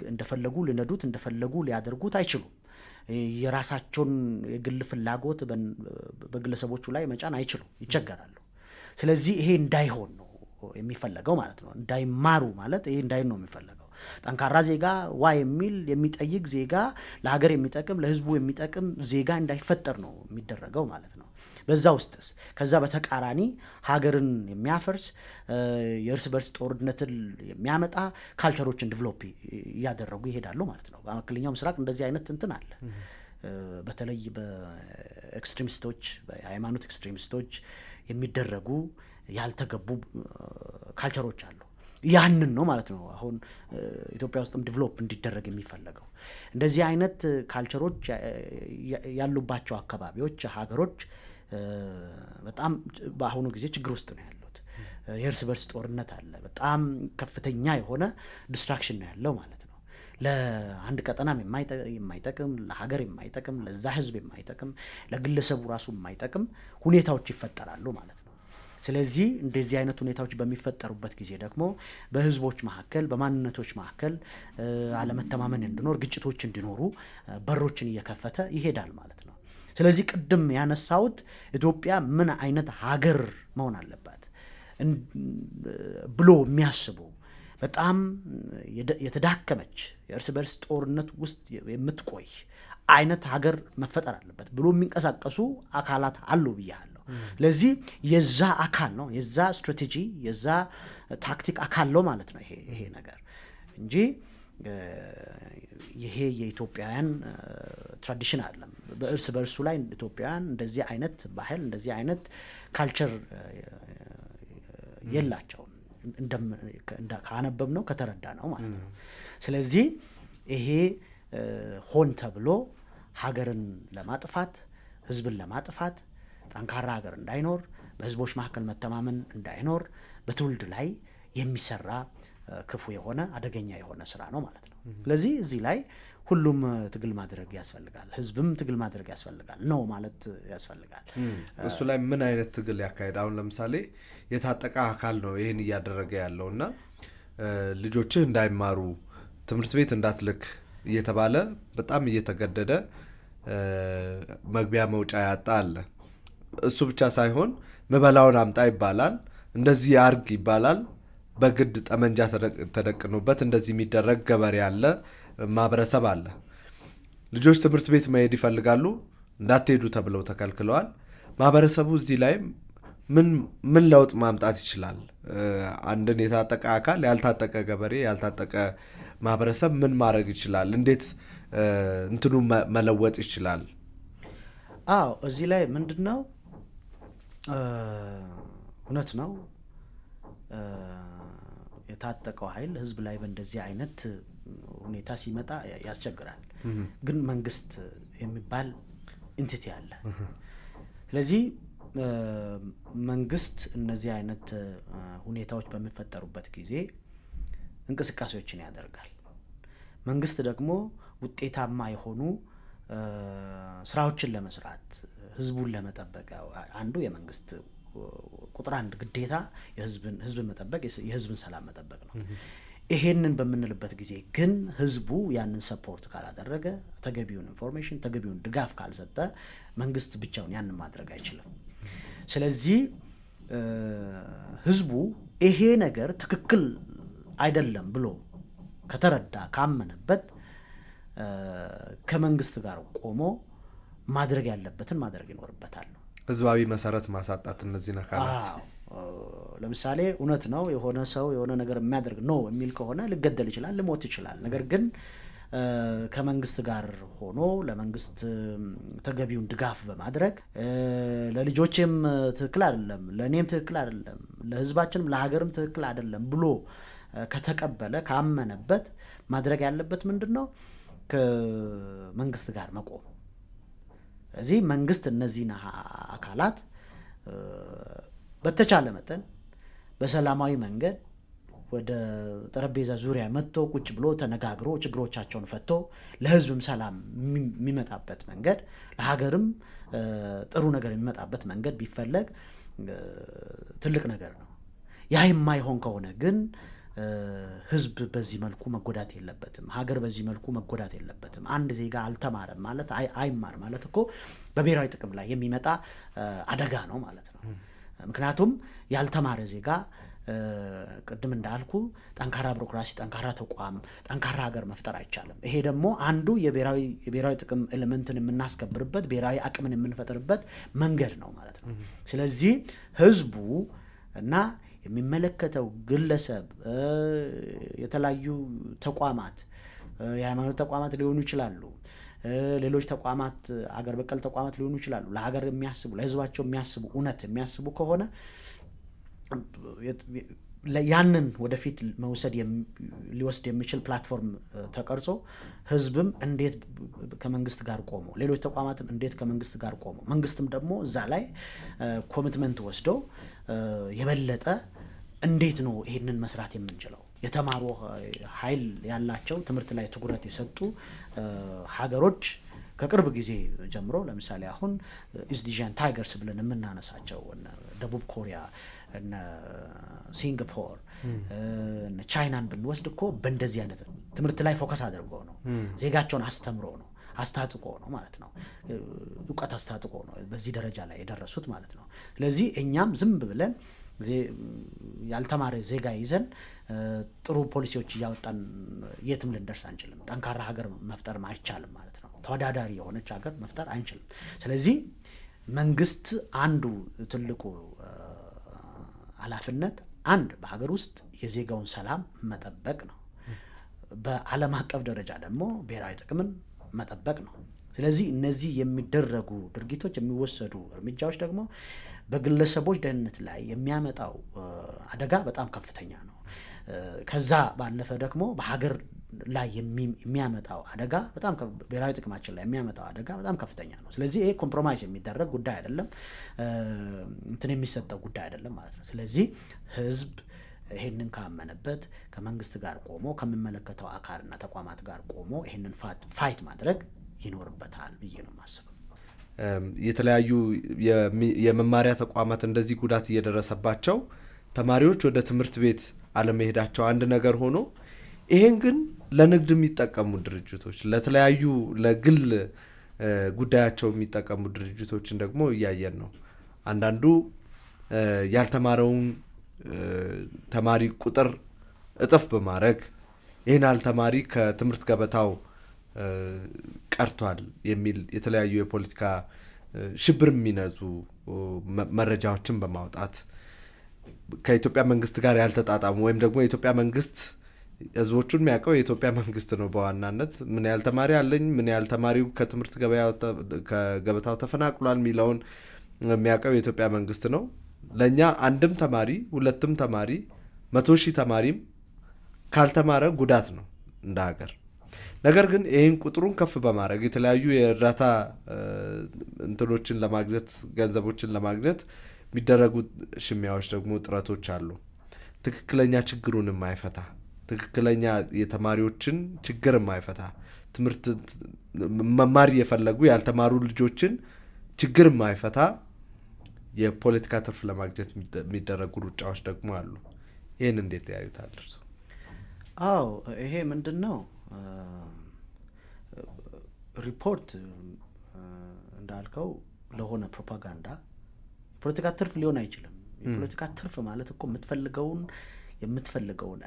እንደፈለጉ ሊነዱት እንደፈለጉ ሊያደርጉት አይችሉም። የራሳቸውን የግል ፍላጎት በግለሰቦቹ ላይ መጫን አይችሉም፣ ይቸገራሉ። ስለዚህ ይሄ እንዳይሆን ነው የሚፈለገው ማለት ነው። እንዳይማሩ ማለት ይሄ እንዳይሆን ነው የሚፈለገው። ጠንካራ ዜጋ የሚል የሚጠይቅ ዜጋ ለሀገር የሚጠቅም ለሕዝቡ የሚጠቅም ዜጋ እንዳይፈጠር ነው የሚደረገው ማለት ነው። በዛ ውስጥስ ከዛ በተቃራኒ ሀገርን የሚያፈርስ የእርስ በርስ ጦርነትን የሚያመጣ ካልቸሮችን ዲቨሎፕ እያደረጉ ይሄዳሉ ማለት ነው። በመካከለኛው ምስራቅ እንደዚህ አይነት እንትን አለ። በተለይ በኤክስትሪሚስቶች በሃይማኖት ኤክስትሪሚስቶች የሚደረጉ ያልተገቡ ካልቸሮች አሉ። ያንን ነው ማለት ነው አሁን ኢትዮጵያ ውስጥም ዲቨሎፕ እንዲደረግ የሚፈለገው። እንደዚህ አይነት ካልቸሮች ያሉባቸው አካባቢዎች ሀገሮች በጣም በአሁኑ ጊዜ ችግር ውስጥ ነው ያሉት። የእርስ በርስ ጦርነት አለ። በጣም ከፍተኛ የሆነ ዲስትራክሽን ነው ያለው ማለት ነው። ለአንድ ቀጠናም የማይጠቅም ለሀገር የማይጠቅም ለዛ ሕዝብ የማይጠቅም ለግለሰቡ ራሱ የማይጠቅም ሁኔታዎች ይፈጠራሉ ማለት ነው። ስለዚህ እንደዚህ አይነት ሁኔታዎች በሚፈጠሩበት ጊዜ ደግሞ በህዝቦች መካከል በማንነቶች መካከል አለመተማመን እንዲኖር ግጭቶች እንዲኖሩ በሮችን እየከፈተ ይሄዳል ማለት ነው። ስለዚህ ቅድም ያነሳሁት ኢትዮጵያ ምን አይነት ሀገር መሆን አለባት ብሎ የሚያስቡ በጣም የተዳከመች የእርስ በርስ ጦርነት ውስጥ የምትቆይ አይነት ሀገር መፈጠር አለበት ብሎ የሚንቀሳቀሱ አካላት አሉ ብያለሁ። ለዚህ የዛ አካል ነው፣ የዛ ስትራቴጂ የዛ ታክቲክ አካል ነው ማለት ነው ይሄ ነገር እንጂ ይሄ የኢትዮጵያውያን ትራዲሽን አይደለም። በእርስ በርሱ ላይ ኢትዮጵያውያን እንደዚህ አይነት ባህል እንደዚህ አይነት ካልቸር የላቸውም ካነበብ ነው ከተረዳ ነው ማለት ነው። ስለዚህ ይሄ ሆን ተብሎ ሀገርን ለማጥፋት ህዝብን ለማጥፋት ጠንካራ ሀገር እንዳይኖር በህዝቦች መካከል መተማመን እንዳይኖር በትውልድ ላይ የሚሰራ ክፉ የሆነ አደገኛ የሆነ ስራ ነው ማለት ነው። ስለዚህ እዚህ ላይ ሁሉም ትግል ማድረግ ያስፈልጋል፣ ህዝብም ትግል ማድረግ ያስፈልጋል ነው ማለት ያስፈልጋል። እሱ ላይ ምን አይነት ትግል ያካሄድ? አሁን ለምሳሌ የታጠቀ አካል ነው ይሄን እያደረገ ያለውና ልጆችህ እንዳይማሩ ትምህርት ቤት እንዳትልክ እየተባለ በጣም እየተገደደ መግቢያ መውጫ ያጣ አለ። እሱ ብቻ ሳይሆን መበላውን አምጣ ይባላል፣ እንደዚህ አርግ ይባላል። በግድ ጠመንጃ ተደቅኖበት እንደዚህ የሚደረግ ገበሬ አለ፣ ማህበረሰብ አለ። ልጆች ትምህርት ቤት መሄድ ይፈልጋሉ፣ እንዳትሄዱ ተብለው ተከልክለዋል። ማህበረሰቡ እዚህ ላይ ምን ለውጥ ማምጣት ይችላል? አንድን የታጠቀ አካል ያልታጠቀ ገበሬ ያልታጠቀ ማህበረሰብ ምን ማድረግ ይችላል? እንዴት እንትኑ መለወጥ ይችላል? አዎ እዚህ ላይ ምንድነው እውነት ነው የታጠቀው ኃይል ህዝብ ላይ በእንደዚህ አይነት ሁኔታ ሲመጣ ያስቸግራል። ግን መንግስት የሚባል ኢንቲቲ አለ። ስለዚህ መንግስት እነዚህ አይነት ሁኔታዎች በሚፈጠሩበት ጊዜ እንቅስቃሴዎችን ያደርጋል። መንግስት ደግሞ ውጤታማ የሆኑ ስራዎችን ለመስራት ህዝቡን ለመጠበቅ አንዱ የመንግስት ቁጥር አንድ ግዴታ ህዝብን መጠበቅ የህዝብን ሰላም መጠበቅ ነው። ይሄንን በምንልበት ጊዜ ግን ህዝቡ ያንን ሰፖርት ካላደረገ ተገቢውን ኢንፎርሜሽን ተገቢውን ድጋፍ ካልሰጠ መንግስት ብቻውን ያንን ማድረግ አይችልም። ስለዚህ ህዝቡ ይሄ ነገር ትክክል አይደለም ብሎ ከተረዳ ካመነበት ከመንግስት ጋር ቆሞ ማድረግ ያለበትን ማድረግ ይኖርበታል። ህዝባዊ መሰረት ማሳጣት እነዚህ አካላት ለምሳሌ እውነት ነው የሆነ ሰው የሆነ ነገር የሚያደርግ ነው የሚል ከሆነ ሊገደል ይችላል፣ ሊሞት ይችላል። ነገር ግን ከመንግስት ጋር ሆኖ ለመንግስት ተገቢውን ድጋፍ በማድረግ ለልጆችም ትክክል አይደለም፣ ለኔም ትክክል አይደለም፣ ለህዝባችንም ለሀገርም ትክክል አይደለም ብሎ ከተቀበለ ካመነበት ማድረግ ያለበት ምንድነው? ከመንግስት ጋር መቆም። ስለዚህ መንግስት እነዚህን አካላት በተቻለ መጠን በሰላማዊ መንገድ ወደ ጠረጴዛ ዙሪያ መጥቶ ቁጭ ብሎ ተነጋግሮ ችግሮቻቸውን ፈቶ ለህዝብም ሰላም የሚመጣበት መንገድ ለሀገርም ጥሩ ነገር የሚመጣበት መንገድ ቢፈለግ ትልቅ ነገር ነው። ያ የማይሆን ከሆነ ግን ህዝብ በዚህ መልኩ መጎዳት የለበትም፣ ሀገር በዚህ መልኩ መጎዳት የለበትም። አንድ ዜጋ አልተማረም ማለት አይማር ማለት እኮ በብሔራዊ ጥቅም ላይ የሚመጣ አደጋ ነው ማለት ነው። ምክንያቱም ያልተማረ ዜጋ ቅድም እንዳልኩ ጠንካራ ቢሮክራሲ፣ ጠንካራ ተቋም፣ ጠንካራ ሀገር መፍጠር አይቻልም። ይሄ ደግሞ አንዱ የብሔራዊ ጥቅም ኤሌመንትን የምናስከብርበት ብሔራዊ አቅምን የምንፈጥርበት መንገድ ነው ማለት ነው። ስለዚህ ህዝቡ እና የሚመለከተው ግለሰብ፣ የተለያዩ ተቋማት፣ የሃይማኖት ተቋማት ሊሆኑ ይችላሉ፣ ሌሎች ተቋማት አገር በቀል ተቋማት ሊሆኑ ይችላሉ። ለሀገር የሚያስቡ ለህዝባቸው የሚያስቡ እውነት የሚያስቡ ከሆነ ያንን ወደፊት መውሰድ ሊወስድ የሚችል ፕላትፎርም ተቀርጾ ህዝብም እንዴት ከመንግስት ጋር ቆሞ ሌሎች ተቋማትም እንዴት ከመንግስት ጋር ቆሞ መንግስትም ደግሞ እዛ ላይ ኮሚትመንት ወስዶ የበለጠ እንዴት ነው ይሄንን መስራት የምንችለው? የተማሩ ኃይል ያላቸው ትምህርት ላይ ትኩረት የሰጡ ሀገሮች ከቅርብ ጊዜ ጀምሮ ለምሳሌ አሁን ኢስዲዣን ታይገርስ ብለን የምናነሳቸው ደቡብ ኮሪያ እና ሲንጋፖር እና ቻይናን ብንወስድ እኮ በእንደዚህ አይነት ትምህርት ላይ ፎከስ አድርጎ ነው ዜጋቸውን አስተምሮ ነው አስታጥቆ ነው ማለት ነው። እውቀት አስታጥቆ ነው በዚህ ደረጃ ላይ የደረሱት ማለት ነው። ስለዚህ እኛም ዝም ብለን ያልተማረ ዜጋ ይዘን ጥሩ ፖሊሲዎች እያወጣን የትም ልንደርስ አንችልም። ጠንካራ ሀገር መፍጠር አይቻልም ማለት ነው። ተወዳዳሪ የሆነች ሀገር መፍጠር አንችልም። ስለዚህ መንግስት አንዱ ትልቁ ኃላፊነት አንድ በሀገር ውስጥ የዜጋውን ሰላም መጠበቅ ነው። በዓለም አቀፍ ደረጃ ደግሞ ብሔራዊ ጥቅምን መጠበቅ ነው። ስለዚህ እነዚህ የሚደረጉ ድርጊቶች የሚወሰዱ እርምጃዎች ደግሞ በግለሰቦች ደህንነት ላይ የሚያመጣው አደጋ በጣም ከፍተኛ ነው። ከዛ ባለፈ ደግሞ በሀገር ላይ የሚያመጣው አደጋ በጣም ብሔራዊ ጥቅማችን ላይ የሚያመጣው አደጋ በጣም ከፍተኛ ነው። ስለዚህ ይሄ ኮምፕሮማይዝ የሚደረግ ጉዳይ አይደለም፣ እንትን የሚሰጠው ጉዳይ አይደለም ማለት ነው። ስለዚህ ህዝብ ይሄንን ካመነበት ከመንግስት ጋር ቆሞ ከሚመለከተው አካልና ተቋማት ጋር ቆሞ ይሄንን ፋይት ማድረግ ይኖርበታል ብዬ ነው የማስበው። የተለያዩ የመማሪያ ተቋማት እንደዚህ ጉዳት እየደረሰባቸው ተማሪዎች ወደ ትምህርት ቤት አለመሄዳቸው አንድ ነገር ሆኖ ይሄን ግን ለንግድ የሚጠቀሙ ድርጅቶች ለተለያዩ ለግል ጉዳያቸው የሚጠቀሙ ድርጅቶችን ደግሞ እያየን ነው። አንዳንዱ ያልተማረውን ተማሪ ቁጥር እጥፍ በማድረግ ይህን ተማሪ ከትምህርት ገበታው ቀርቷል የሚል የተለያዩ የፖለቲካ ሽብር የሚነዙ መረጃዎችን በማውጣት ከኢትዮጵያ መንግስት ጋር ያልተጣጣሙ ወይም ደግሞ የኢትዮጵያ መንግስት ህዝቦቹን የሚያውቀው የኢትዮጵያ መንግስት ነው። በዋናነት ምን ያህል ተማሪ አለኝ፣ ምን ያህል ተማሪው ከትምህርት ከገበታው ተፈናቅሏል የሚለውን የሚያውቀው የኢትዮጵያ መንግስት ነው። ለእኛ አንድም ተማሪ ሁለትም ተማሪ 100,000 ተማሪም ካልተማረ ጉዳት ነው እንደ ሀገር። ነገር ግን ይህን ቁጥሩን ከፍ በማድረግ የተለያዩ የእርዳታ እንትኖችን ለማግኘት ገንዘቦችን ለማግኘት የሚደረጉ ሽሚያዎች ደግሞ ጥረቶች አሉ። ትክክለኛ ችግሩን የማይፈታ ትክክለኛ የተማሪዎችን ችግር የማይፈታ ትምህርት መማር እየፈለጉ ያልተማሩ ልጆችን ችግር የማይፈታ የፖለቲካ ትርፍ ለማግኘት የሚደረጉ ሩጫዎች ደግሞ አሉ። ይህን እንዴት ያዩታል እርሶ? አዎ ይሄ ምንድን ነው? ሪፖርት እንዳልከው ለሆነ ፕሮፓጋንዳ የፖለቲካ ትርፍ ሊሆን አይችልም። የፖለቲካ ትርፍ ማለት እኮ የምትፈልገውን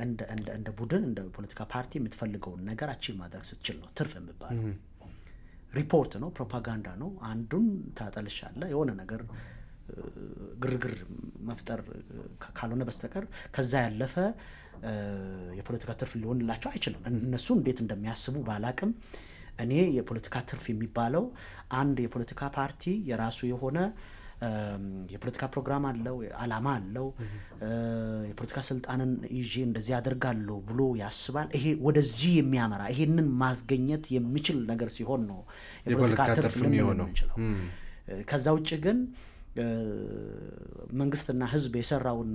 እንደ ቡድን እንደ ፖለቲካ ፓርቲ የምትፈልገውን ነገር አቺቭ ማድረግ ስትችል ነው ትርፍ የሚባለው። ሪፖርት ነው፣ ፕሮፓጋንዳ ነው። አንዱን ታጠልሻለህ የሆነ ነገር ግርግር መፍጠር ካልሆነ በስተቀር ከዛ ያለፈ የፖለቲካ ትርፍ ሊሆንላቸው አይችልም። እነሱ እንዴት እንደሚያስቡ ባላቅም እኔ የፖለቲካ ትርፍ የሚባለው አንድ የፖለቲካ ፓርቲ የራሱ የሆነ የፖለቲካ ፕሮግራም አለው፣ አላማ አለው፣ የፖለቲካ ስልጣንን ይዤ እንደዚህ አደርጋለሁ ብሎ ያስባል። ይሄ ወደዚህ የሚያመራ ይሄንን ማስገኘት የሚችል ነገር ሲሆን ነው የፖለቲካ ትርፍ ልንሆን እንችላል። ከዛ ውጭ ግን መንግስትና ህዝብ የሰራውን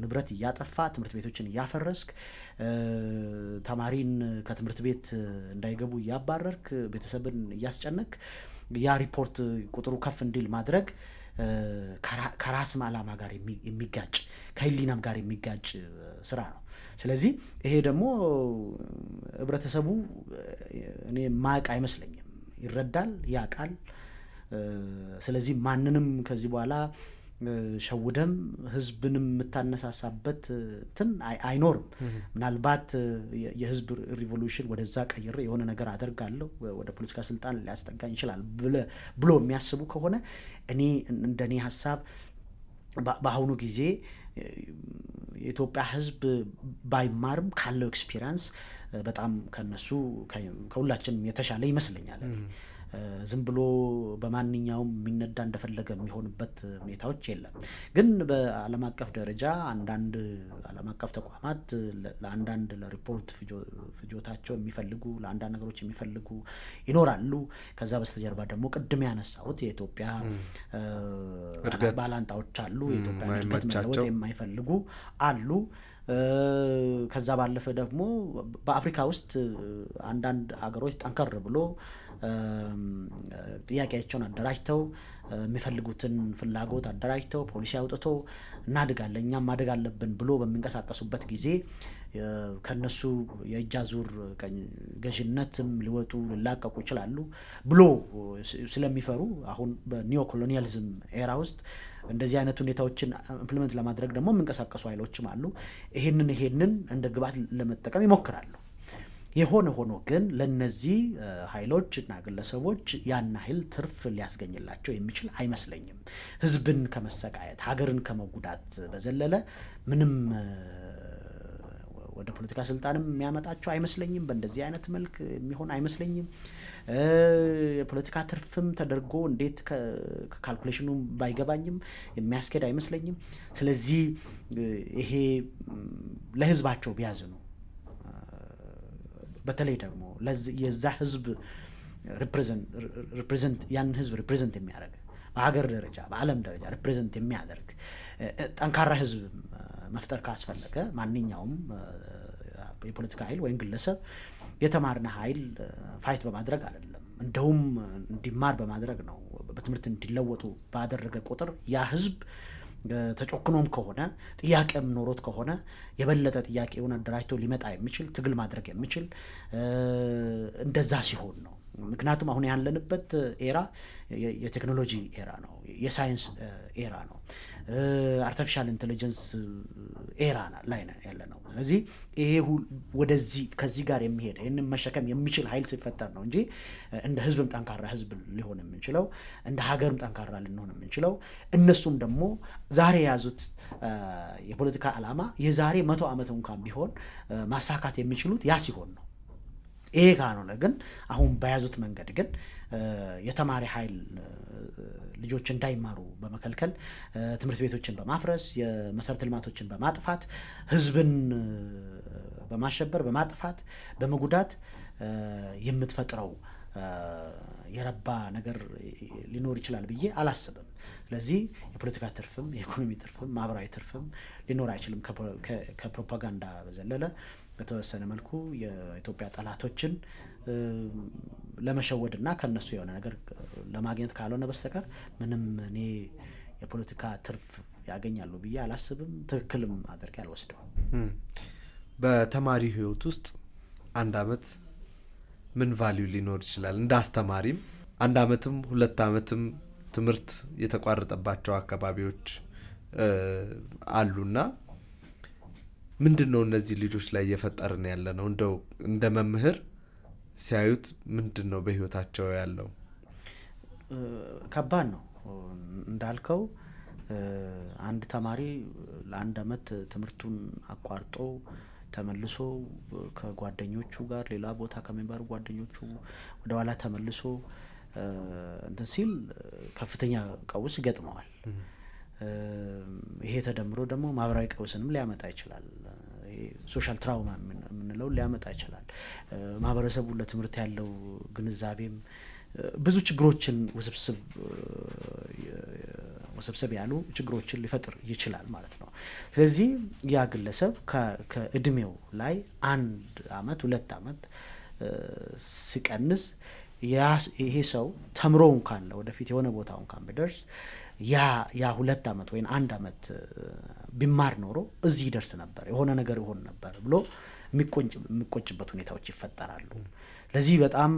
ንብረት እያጠፋ ትምህርት ቤቶችን እያፈረስክ ተማሪን ከትምህርት ቤት እንዳይገቡ እያባረርክ ቤተሰብን እያስጨነቅ ያ ሪፖርት ቁጥሩ ከፍ እንዲል ማድረግ ከራስም ዓላማ ጋር የሚጋጭ ከህሊናም ጋር የሚጋጭ ስራ ነው። ስለዚህ ይሄ ደግሞ ህብረተሰቡ እኔ ማያውቅ አይመስለኝም፣ ይረዳል፣ ያውቃል። ስለዚህ ማንንም ከዚህ በኋላ ሸውደም ህዝብንም የምታነሳሳበት እንትን አይኖርም። ምናልባት የህዝብ ሪቮሉሽን ወደዛ ቀይሬ የሆነ ነገር አደርጋለሁ ወደ ፖለቲካ ስልጣን ሊያስጠጋኝ ይችላል ብሎ የሚያስቡ ከሆነ እኔ እንደኔ ሀሳብ በአሁኑ ጊዜ የኢትዮጵያ ህዝብ ባይማርም ካለው ኤክስፒሪየንስ በጣም ከነሱ ከሁላችንም የተሻለ ይመስለኛል። ዝም ብሎ በማንኛውም የሚነዳ እንደፈለገ የሚሆንበት ሁኔታዎች የለም። ግን በዓለም አቀፍ ደረጃ አንዳንድ ዓለም አቀፍ ተቋማት ለአንዳንድ ለሪፖርት ፍጆታቸው የሚፈልጉ ለአንዳንድ ነገሮች የሚፈልጉ ይኖራሉ። ከዛ በስተጀርባ ደግሞ ቅድም ያነሳሁት የኢትዮጵያ ባላንጣዎች አሉ። የኢትዮጵያ እድገት መለወጥ የማይፈልጉ አሉ። ከዛ ባለፈ ደግሞ በአፍሪካ ውስጥ አንዳንድ ሀገሮች ጠንከር ብሎ ጥያቄያቸውን አደራጅተው የሚፈልጉትን ፍላጎት አደራጅተው ፖሊሲ አውጥተው እናድጋለን እኛም ማደግ አለብን ብሎ በሚንቀሳቀሱበት ጊዜ ከነሱ የእጅ አዙር ገዥነትም ሊወጡ ሊላቀቁ ይችላሉ ብሎ ስለሚፈሩ አሁን በኒዮ ኮሎኒያሊዝም ኤራ ውስጥ እንደዚህ አይነት ሁኔታዎችን ኢምፕሊመንት ለማድረግ ደግሞ የሚንቀሳቀሱ ኃይሎችም አሉ። ይሄንን እንደ ግብዓት ለመጠቀም ይሞክራሉ። የሆነ ሆኖ ግን ለነዚህ ኃይሎች እና ግለሰቦች ያን ኃይል ትርፍ ሊያስገኝላቸው የሚችል አይመስለኝም። ህዝብን ከመሰቃየት ሀገርን ከመጉዳት በዘለለ ምንም ወደ ፖለቲካ ስልጣንም የሚያመጣቸው አይመስለኝም። በእንደዚህ አይነት መልክ የሚሆን አይመስለኝም። የፖለቲካ ትርፍም ተደርጎ እንዴት ካልኩሌሽኑ ባይገባኝም የሚያስኬድ አይመስለኝም። ስለዚህ ይሄ ለህዝባቸው ቢያዝኑ፣ በተለይ ደግሞ የዛ ህዝብ ሪፕሬዘንት ያንን ህዝብ ሪፕሬዘንት የሚያደርግ በሀገር ደረጃ በዓለም ደረጃ ሪፕሬዘንት የሚያደርግ ጠንካራ ህዝብ መፍጠር ካስፈለገ ማንኛውም የፖለቲካ ኃይል ወይም ግለሰብ የተማርነ ኃይል ፋይት በማድረግ አይደለም፣ እንደውም እንዲማር በማድረግ ነው። በትምህርት እንዲለወጡ ባደረገ ቁጥር ያ ህዝብ ተጮክኖም ከሆነ ጥያቄም ኖሮት ከሆነ የበለጠ ጥያቄውን አደራጅቶ ሊመጣ የሚችል ትግል ማድረግ የሚችል እንደዛ ሲሆን ነው። ምክንያቱም አሁን ያለንበት ኤራ የቴክኖሎጂ ኤራ ነው፣ የሳይንስ ኤራ ነው፣ አርቲፊሻል ኢንቴሊጀንስ ኤራ ላይ ያለ ነው። ስለዚህ ይሄ ወደዚህ ከዚህ ጋር የሚሄድ ይህንን መሸከም የሚችል ኃይል ሲፈጠር ነው እንጂ እንደ ህዝብም ጠንካራ ህዝብ ሊሆን የምንችለው እንደ ሀገርም ጠንካራ ልንሆን የምንችለው እነሱም ደግሞ ዛሬ የያዙት የፖለቲካ ዓላማ የዛሬ 100 ዓመት እንኳን ቢሆን ማሳካት የሚችሉት ያ ሲሆን ነው። ይሄ ካልሆነ ግን አሁን በያዙት መንገድ ግን የተማሪ ኃይል ልጆች እንዳይማሩ በመከልከል ትምህርት ቤቶችን በማፍረስ የመሰረተ ልማቶችን በማጥፋት ህዝብን በማሸበር በማጥፋት በመጉዳት የምትፈጥረው የረባ ነገር ሊኖር ይችላል ብዬ አላስብም። ስለዚህ የፖለቲካ ትርፍም የኢኮኖሚ ትርፍም ማህበራዊ ትርፍም ሊኖር አይችልም ከፕሮፓጋንዳ በዘለለ በተወሰነ መልኩ የኢትዮጵያ ጠላቶችን ለመሸወድና ከነሱ የሆነ ነገር ለማግኘት ካልሆነ በስተቀር ምንም እኔ የፖለቲካ ትርፍ ያገኛሉ ብዬ አላስብም። ትክክልም አድርጌ አልወስደውም። በተማሪ ህይወት ውስጥ አንድ አመት ምን ቫልዩ ሊኖር ይችላል? እንደ አስተማሪም አንድ አመትም 2 አመትም ትምህርት የተቋረጠባቸው አካባቢዎች አሉና ምንድነው እነዚህ ልጆች ላይ እየፈጠርን ያለ ነው? እንደው እንደ መምህር ሲያዩት ምንድነው በህይወታቸው ያለው? ከባድ ነው እንዳልከው። አንድ ተማሪ ለአንድ አመት ትምህርቱን አቋርጦ ተመልሶ ከጓደኞቹ ጋር ሌላ ቦታ ከሚማሩ ጓደኞቹ ወደ ኋላ ተመልሶ እንትን ሲል ከፍተኛ ቀውስ ይገጥመዋል። ይሄ ተደምሮ ደግሞ ማህበራዊ ቀውስንም ሊያመጣ ይችላል። ሶሻል ትራውማ የምንለው ሊያመጣ ይችላል። ማህበረሰቡ ለትምህርት ያለው ግንዛቤም ብዙ ችግሮችን ውስብስብ ያሉ ችግሮችን ሊፈጥር ይችላል ማለት ነው። ስለዚህ ያ ግለሰብ ከእድሜው ላይ 1 አመት 2 አመት ሲቀንስ ይሄ ሰው ተምሮ እንኳን ወደፊት የሆነ ቦታ እንኳን ቢደርስ ያ 2 አመት ወይም 1 አመት ቢማር ኖሮ እዚህ ይደርስ ነበር፣ የሆነ ነገር ይሆን ነበር ብሎ የሚቆጭበት ሁኔታዎች ይፈጠራሉ። ለዚህ በጣም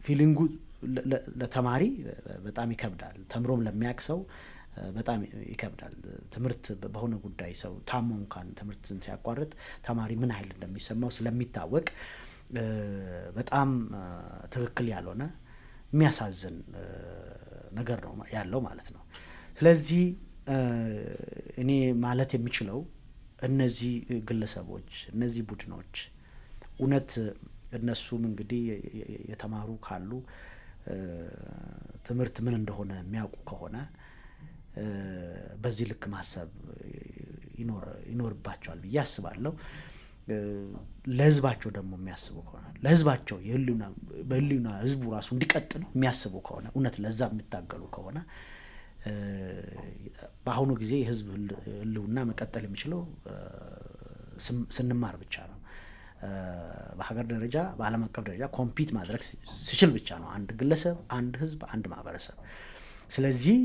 ፊሊንጉ ለተማሪ በጣም ይከብዳል። ተምሮም ለሚያውቅ ሰው በጣም ይከብዳል። ትምህርት በሆነ ጉዳይ ሰው ታሞ እንኳን ትምህርትን ሲያቋርጥ ተማሪ ምን ያህል እንደሚሰማው ስለሚታወቅ በጣም ትክክል ያልሆነ የሚያሳዝን ነገር ነው ያለው ማለት ነው። ስለዚህ እኔ ማለት የሚችለው እነዚህ ግለሰቦች እነዚህ ቡድኖች እውነት እነሱም እንግዲህ የተማሩ ካሉ ትምህርት ምን እንደሆነ የሚያውቁ ከሆነ በዚህ ልክ ማሰብ ይኖርባቸዋል ብዬ አስባለሁ። ለህዝባቸው ደግሞ የሚያስቡ ከሆነ ለህዝባቸው በህሊና ህዝቡ ራሱ እንዲቀጥል የሚያስቡ ከሆነ እውነት ለዛ የሚታገሉ ከሆነ በአሁኑ ጊዜ የህዝብ ህልውና መቀጠል የሚችለው ስንማር ብቻ ነው። በሀገር ደረጃ በዓለም አቀፍ ደረጃ ኮምፒት ማድረግ ሲችል ብቻ ነው አንድ ግለሰብ፣ አንድ ህዝብ፣ አንድ ማህበረሰብ። ስለዚህ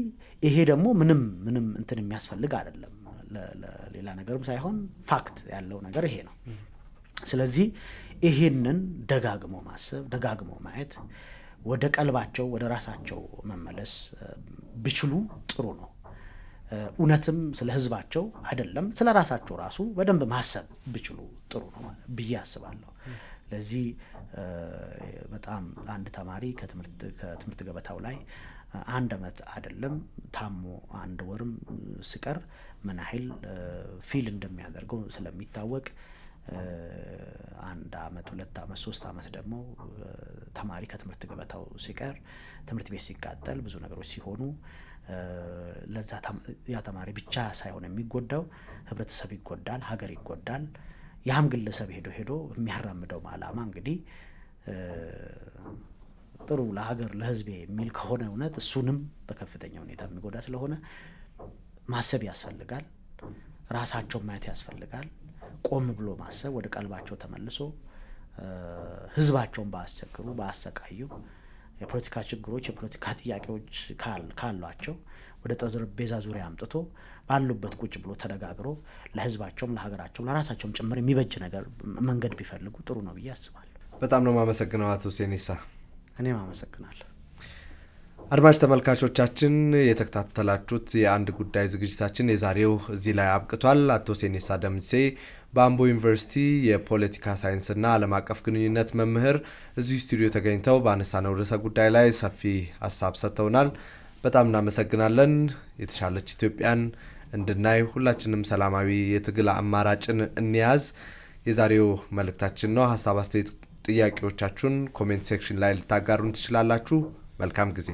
ይሄ ደግሞ ምንም እንትን የሚያስፈልግ አይደለም። ሌላ ነገርም ሳይሆን ፋክት ያለው ነገር ይሄ ነው። ስለዚህ ይሄንን ደጋግሞ ማሰብ ደጋግሞ ማየት ወደ ቀልባቸው ወደ ራሳቸው መመለስ ቢችሉ ጥሩ ነው። እውነትም ስለ ህዝባቸው አይደለም ስለ ራሳቸው ራሱ በደንብ ማሰብ ቢችሉ ጥሩ ነው ብዬ አስባለሁ። ለዚህ በጣም አንድ ተማሪ ከትምህርት ገበታው ላይ 1 ዓመት አይደለም ታሞ 1 ወርም ሲቀር ምን ያህል ፊል እንደሚያደርገው ስለሚታወቅ 1 ዓመት 2 ዓመት 3 ዓመት ደግሞ ተማሪ ከትምህርት ገበታው ሲቀር ትምህርት ቤት ሲቃጠል ብዙ ነገሮች ሲሆኑ ለዛ ያ ተማሪ ብቻ ሳይሆን የሚጎዳው ህብረተሰብ ይጎዳል፣ ሀገር ይጎዳል። ያም ግለሰብ ሄዶ የሚያራምደው ዓላማ እንግዲህ ጥሩ ለሀገር ለህዝቤ የሚል ከሆነ እውነት እሱንም በከፍተኛ ሁኔታ የሚጎዳ ስለሆነ ማሰብ ያስፈልጋል። ራሳቸውን ማየት ያስፈልጋል። ቆም ብሎ ማሰብ ወደ ቀልባቸው ተመልሶ ህዝባቸውን ባያስቸግሩ ባያሰቃዩ የፖለቲካ ችግሮች የፖለቲካ ጥያቄዎች ካሏቸው ወደ ጠረጴዛ ዙሪያ አምጥቶ ባሉበት ቁጭ ብሎ ተነጋግሮ ለህዝባቸውም ለሀገራቸውም ለራሳቸውም ጭምር የሚበጅ ነገር መንገድ ቢፈልጉ ጥሩ ነው ብዬ አስባለሁ። በጣም ነው የማመሰግነው አቶ ሴኔሳ። እኔም አመሰግናለሁ። አድማጭ ተመልካቾቻችን የተከታተላችሁት የአንድ ጉዳይ ዝግጅታችን የዛሬው እዚህ ላይ አብቅቷል። አቶ ሴኔሳ ደምሴ በአምቦ ዩኒቨርሲቲ የፖለቲካ ሳይንስና ዓለም አቀፍ ግንኙነት መምህር እዚሁ ስቱዲዮ ተገኝተው ባነሳነው ርዕሰ ጉዳይ ላይ ሰፊ ሀሳብ ሰጥተውናል። በጣም እናመሰግናለን። የተሻለች ኢትዮጵያን እንድናይ ሁላችንም ሰላማዊ የትግል አማራጭን እንያዝ የዛሬው መልእክታችን ነው። ሀሳብ አስተያየት፣ ጥያቄዎቻችሁን ኮሜንት ሴክሽን ላይ ልታጋሩን ትችላላችሁ። መልካም ጊዜ